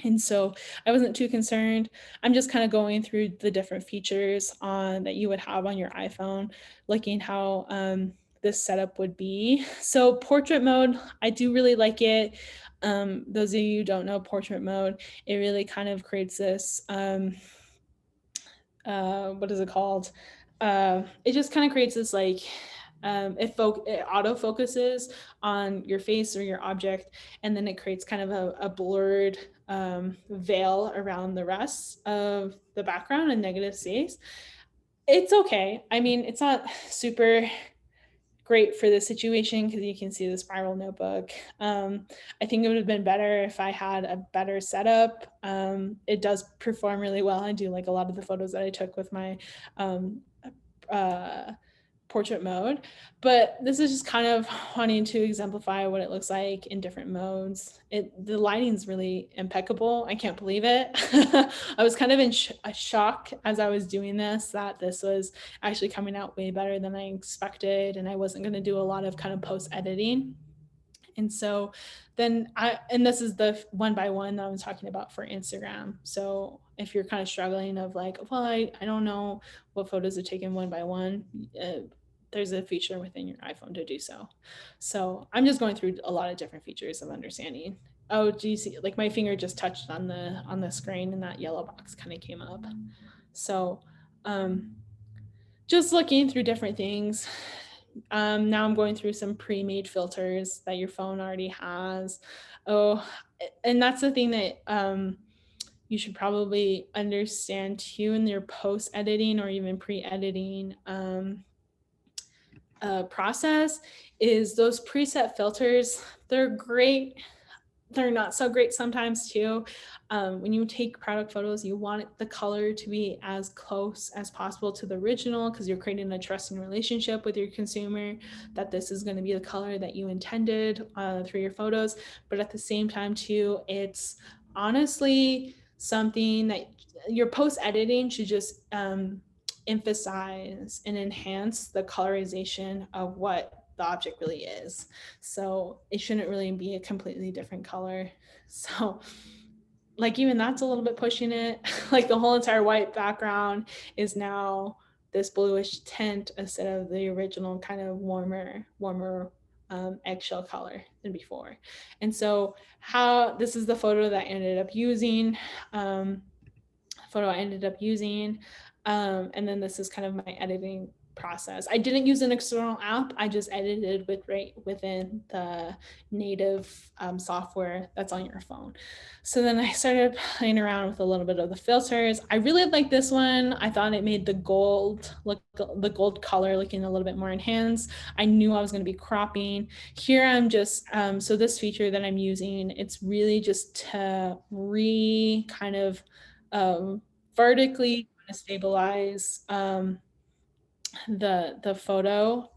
And so I wasn't too concerned. I'm just kind of going through the different features that you would have on your iPhone, looking how this setup would be. So portrait mode, I do really like it. Those of you who don't know portrait mode, it really kind of creates this, what is it called? It just kind of creates this like, it auto focuses on your face or your object, and then it creates kind of a blurred veil around the rest of the background and negative space. It's okay. I mean, it's not super great for this situation because you can see the spiral notebook. I think it would have been better if I had a better setup. It does perform really well. I do like a lot of the photos that I took with my portrait mode, but this is just kind of wanting to exemplify what it looks like in different modes. The lighting's really impeccable. I can't believe it. I was kind of in a shock as I was doing this, that this was actually coming out way better than I expected, and I wasn't going to do a lot of kind of post editing. And so then and this is the 1x1 that I'm talking about for Instagram. So if you're kind of struggling of like, well, I don't know what photos are taken 1x1, there's a feature within your iPhone to do so. So I'm just going through a lot of different features of understanding. Oh, do you see, like my finger just touched on the screen and that yellow box kind of came up. So just looking through different things. Now I'm going through some pre-made filters that your phone already has. Oh, and that's the thing that you should probably understand too in your post editing or even pre-editing process is those preset filters. They're great. They're not so great sometimes too. When you take product photos, you want the color to be as close as possible to the original because you're creating a trusting relationship with your consumer that this is going to be the color that you intended through your photos. But at the same time too, it's honestly something that your post editing should just emphasize and enhance the colorization of what the object really is. So it shouldn't really be a completely different color. So like even that's a little bit pushing it. Like the whole entire white background is now this bluish tint instead of the original kind of warmer eggshell color than before. And so this is the photo that I ended up using. And then this is kind of my editing process. I didn't use an external app. I just edited right within the native software that's on your phone. So then I started playing around with a little bit of the filters. I really like this one. I thought it made the gold color looking a little bit more enhanced. I knew I was going to be cropping. Here I'm just, so this feature that I'm using, it's really just to kind of vertically stabilize the photo.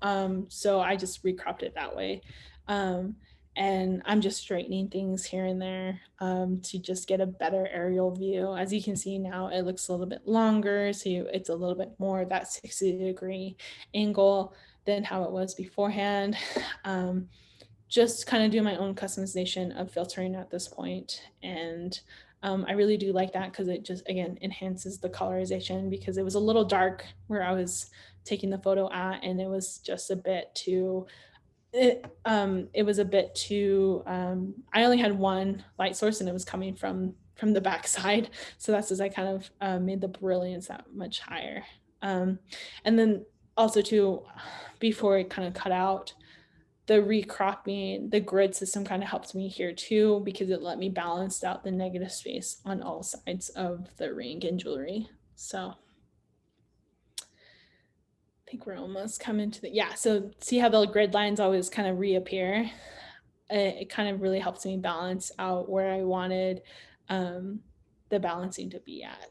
So I just recropped it that way. and I'm just straightening things here and there to just get a better aerial view. As you can see now, it looks a little bit longer, so it's a little bit more of that 60-degree angle than how it was beforehand. Just kind of do my own customization of filtering at this point. And I really do like that because it just, again, enhances the colorization, because it was a little dark where I was taking the photo at, and it was just a bit too, it was a bit too, I only had one light source and it was coming from the backside. So that's as I kind of made the brilliance that much higher. And then also too, before it kind of cut out, the recropping, the grid system kind of helped me here too, because it let me balance out the negative space on all sides of the ring and jewelry. So I think we're almost coming to the, yeah. So see how the grid lines always kind of reappear? It kind of really helps me balance out where I wanted the balancing to be at.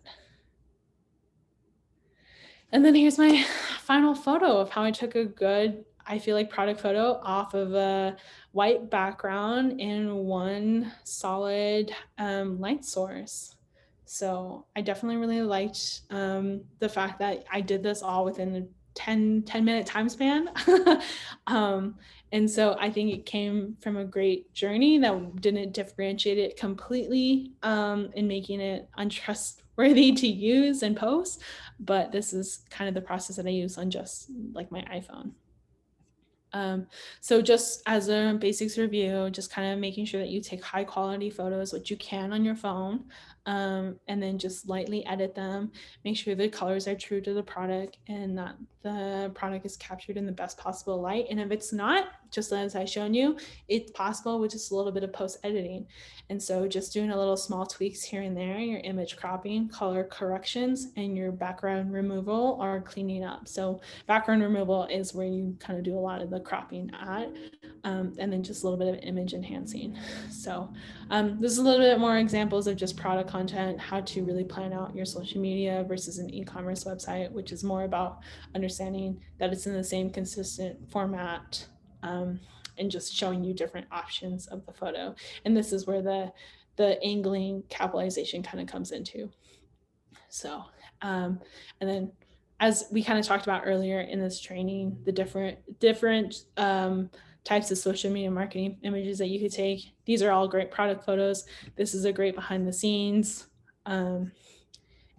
And then here's my final photo of how I took a good, I feel like, product photo off of a white background in one solid light source. So I definitely really liked the fact that I did this all within a 10-minute time span. And so I think it came from a great journey that didn't differentiate it completely in making it untrustworthy to use and post. But this is kind of the process that I use on just like my iPhone. So just as a basics review, just kind of making sure that you take high quality photos, which you can on your phone, and then just lightly edit them. Make sure the colors are true to the product and that the product is captured in the best possible light. And if it's not, just as I've shown you, it's possible with just a little bit of post editing. And so just doing a little small tweaks here and there, your image cropping, color corrections, and your background removal or cleaning up. So background removal is where you kind of do a lot of the cropping at, and then just a little bit of image enhancing. So this is a little bit more examples of just product content, how to really plan out your social media versus an e-commerce website, which is more about understanding that it's in the same consistent format, and just showing you different options of the photo. And this is where the angling capitalization kind of comes into. So, and then as we kind of talked about earlier in this training, the different types of social media marketing images that you could take. These are all great product photos. This is a great behind the scenes. And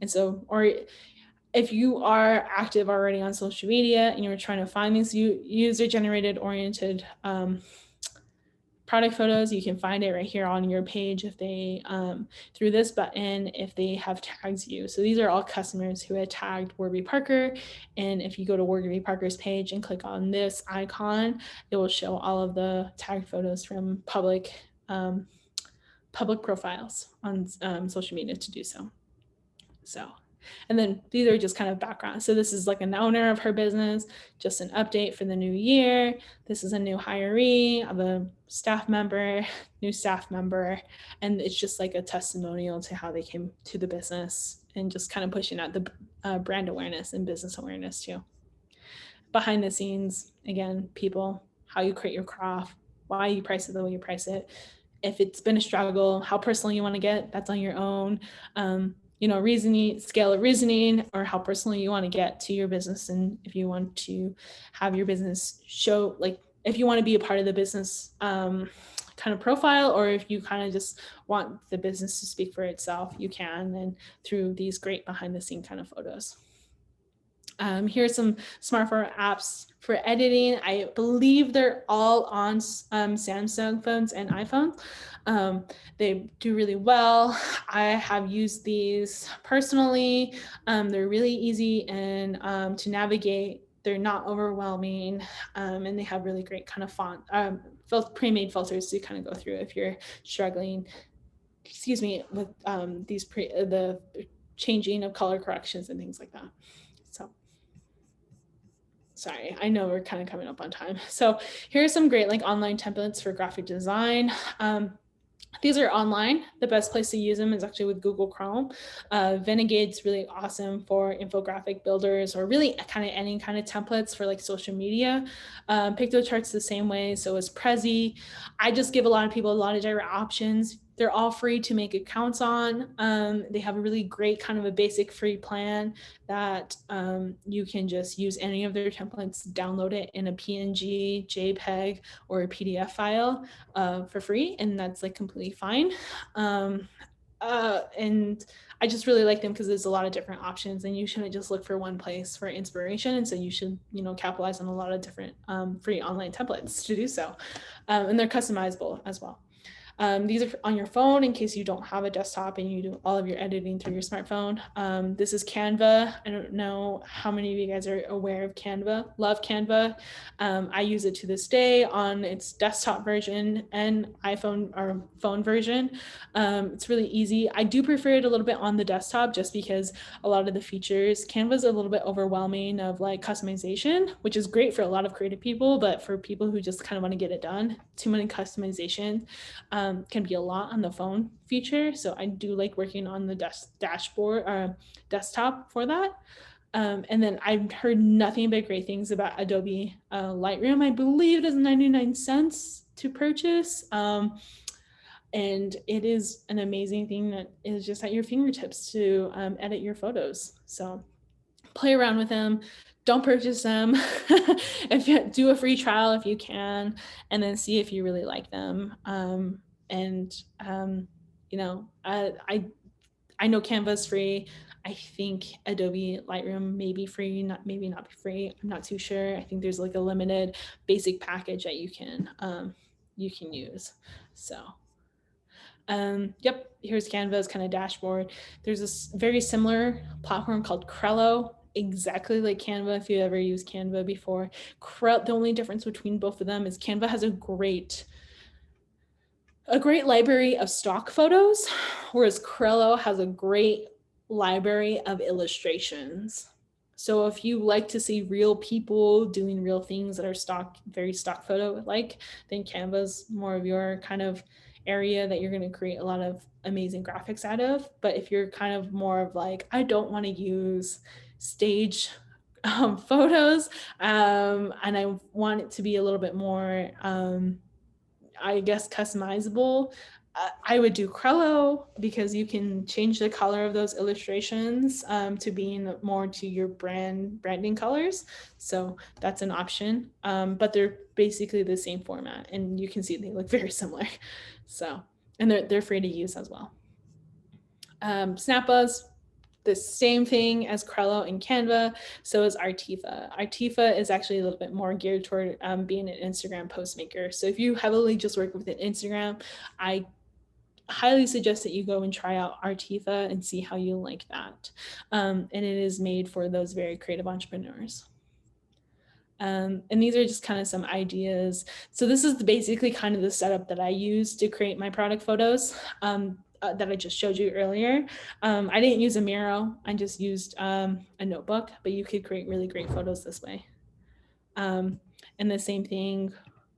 so, or if you are active already on social media and you're trying to find these user generated oriented product photos, you can find it right here on your page if they through this button, if they have tags you. So these are all customers who had tagged Warby Parker, and if you go to Warby Parker's page and click on this icon, it will show all of the tagged photos from public profiles on social media to do so. And then these are just kind of background. So this is like an owner of her business, just an update for the new year. This is a new hiree of a staff member, new staff member. And it's just like a testimonial to how they came to the business and just kind of pushing out the brand awareness and business awareness too. Behind the scenes, again, people, how you create your craft, why you price it the way you price it. If it's been a struggle, how personal you want to get, that's on your own. Reasoning, scale of reasoning, or how personally you want to get to your business. And if you want to have your business show, like if you want to be a part of the business kind of profile, or if you kind of just want the business to speak for itself, you can, and through these great behind the scene kind of photos. Here's some smartphone apps for editing. I believe they're all on Samsung phones and iPhones. They do really well. I have used these personally. They're really easy and to navigate. They're not overwhelming, and they have really great kind of font, pre-made filters to kind of go through if you're struggling, with the changing of color corrections and things like that. So. Sorry, I know we're kind of coming up on time. So here's some great like online templates for graphic design. These are online. The best place to use them is actually with Google Chrome. Venegade's really awesome for infographic builders or really kind of any kind of templates for like social media. Piktochart's the same way. So is Prezi. I just give a lot of people a lot of different options. They're all free to make accounts on. They have a really great kind of a basic free plan that you can just use any of their templates, download it in a PNG, JPEG, or a PDF file for free, and that's like completely fine. And I just really like them because there's a lot of different options, and you shouldn't just look for one place for inspiration. And so you should, capitalize on a lot of different free online templates to do so, and they're customizable as well. These are on your phone in case you don't have a desktop and you do all of your editing through your smartphone. This is Canva. I don't know how many of you guys are aware of Canva. Love Canva. I use it to this day on its desktop version and iPhone or phone version. It's really easy. I do prefer it a little bit on the desktop just because a lot of the features, Canva is a little bit overwhelming of like customization, which is great for a lot of creative people, but for people who just kind of want to get it done, too many customization can be a lot on the phone feature. So I do like working on the dashboard or desktop for that. And then I've heard nothing but great things about Adobe Lightroom. I believe it is 99 cents to purchase. And it is an amazing thing that is just at your fingertips to edit your photos. So play around with them. Don't purchase them. If you do a free trial if you can, and then see if you really like them. I know Canva's free. I think Adobe Lightroom may be free, maybe not be free. I'm not too sure. I think there's like a limited basic package that you can use. So yep, here's Canva's kind of dashboard. There's this very similar platform called Crello, exactly like Canva if you ever used Canva before. The only difference between both of them is Canva has a great library of stock photos, whereas Crello has a great library of illustrations. So if you like to see real people doing real things that are very stock photo like, then Canva's more of your kind of area that you're going to create a lot of amazing graphics out of. But if you're kind of more of like, I don't want to use stage photos and I want it to be a little bit more I guess customizable, I would do Crello because you can change the color of those illustrations to being more to your branding colors. So that's an option, but they're basically the same format, and you can see they look very similar. So, and they're free to use as well. Snapba's the same thing as Crello and Canva. So is Artifa. Artifa is actually a little bit more geared toward being an Instagram post maker. So if you heavily just work with an Instagram, I highly suggest that you go and try out Artifa and see how you like that. And it is made for those very creative entrepreneurs. And these are just kind of some ideas. So this is basically kind of the setup that I use to create my product photos. That I just showed you earlier. I didn't use a Miro. I just used a notebook, but you could create really great photos this way. And the same thing,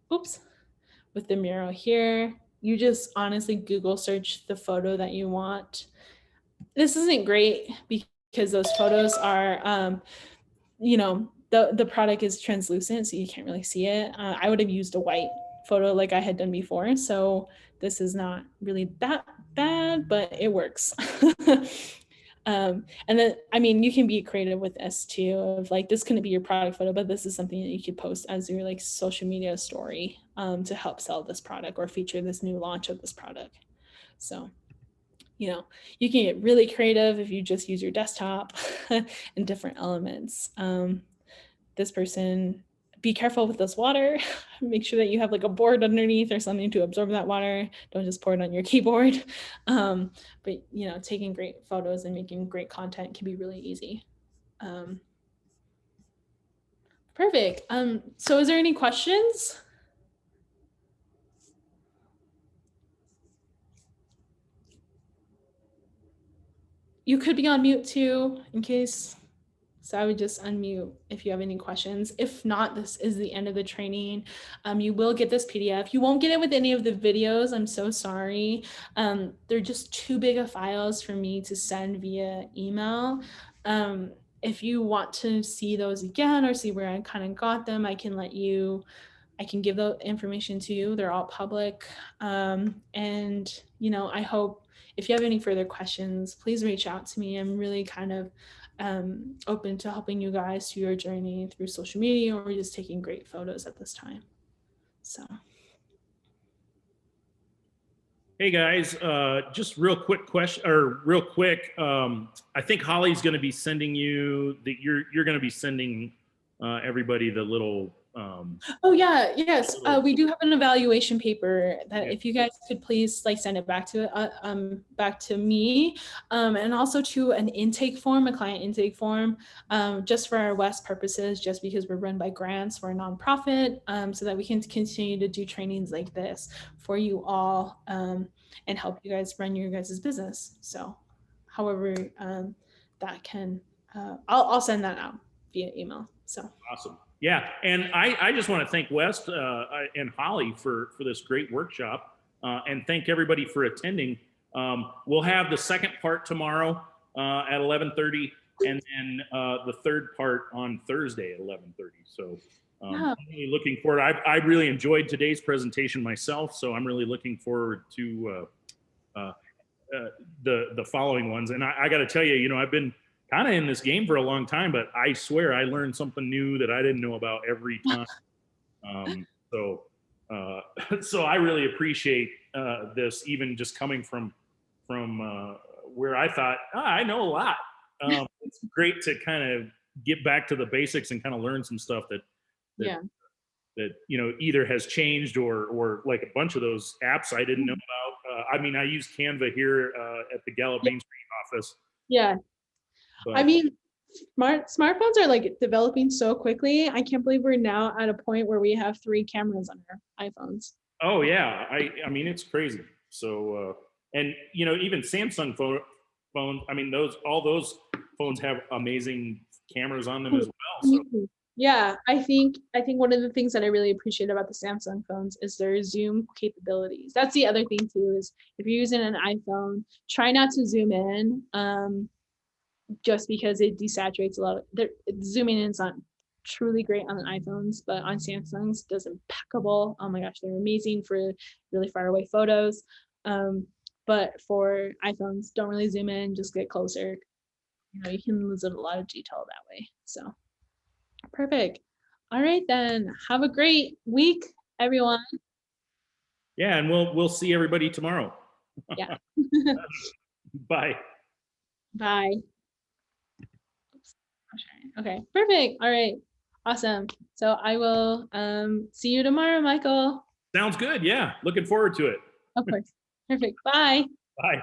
with the Miro here. You just honestly Google search the photo that you want. This isn't great because those photos are, the product is translucent, so you can't really see it. I would have used a white photo like I had done before. So this is not really that bad, but it works. And then, you can be creative with this too, of like, this couldn't be your product photo, but this is something that you could post as your like social media story to help sell this product or feature this new launch of this product. So, you can get really creative if you just use your desktop and different elements. This person, be careful with this water. Make sure that you have like a board underneath or something to absorb that water. Don't just pour it on your keyboard. But taking great photos and making great content can be really easy. Perfect. So is there any questions? You could be on mute too, in case So I would just unmute if you have any questions. If not, this is the end of the training. You will get this PDF. You won't get it with any of the videos. I'm so sorry. They're just too big of files for me to send via email. If you want to see those again or see where I kind of got them, I can give the information to you. They're all public. And, I hope if you have any further questions, please reach out to me. I'm really kind of open to helping you guys through your journey through social media or just taking great photos at this time. So. Hey guys, just real quick question, or real quick. I think Holly's going to be sending you you're going to be sending everybody the little. Oh yeah, yes. We do have an evaluation paper that if you guys could please send it back to me, and also to an intake form, a client intake form, just for our West purposes, just because we're run by grants, we're a nonprofit, so that we can continue to do trainings like this for you all, and help you guys run your guys' business. So, however, that can, I'll send that out via email. So awesome. Yeah, and I just want to thank West and Holly for this great workshop, and thank everybody for attending. We'll have the second part tomorrow at 11:30, and then the third part on Thursday at 11:30. So I'm really looking forward. I really enjoyed today's presentation myself, so I'm really looking forward to the following ones. And I got to tell you, I've been kind of in this game for a long time, but I swear I learned something new that I didn't know about every time. So I really appreciate this, even just coming from where I thought, I know a lot. It's great to kind of get back to the basics and kind of learn some stuff that either has changed or like a bunch of those apps I didn't know about. I use Canva here at the Gallup Main Street office. Yeah. But, I mean, smartphones are developing so quickly. I can't believe we're now at a point where we have 3 cameras on our iPhones. Oh yeah, I mean it's crazy. So and even Samsung phone. I mean all those phones have amazing cameras on them as well. So. Yeah, I think one of the things that I really appreciate about the Samsung phones is their zoom capabilities. That's the other thing too, is if you're using an iPhone, try not to zoom in. Just because it desaturates a lot of zooming in is not truly great on the iPhones, but on Samsung's it does impeccable. Oh my gosh, they're amazing for really far away photos. But for iPhones, don't really zoom in, just get closer. You can lose a lot of detail that way. So perfect. All right then. Have a great week, everyone. Yeah, and we'll see everybody tomorrow. Yeah. Bye. Bye. Okay, perfect. All right, awesome. So I will see you tomorrow, Michael. Sounds good. Yeah, looking forward to it. Of course. Perfect. Bye. Bye.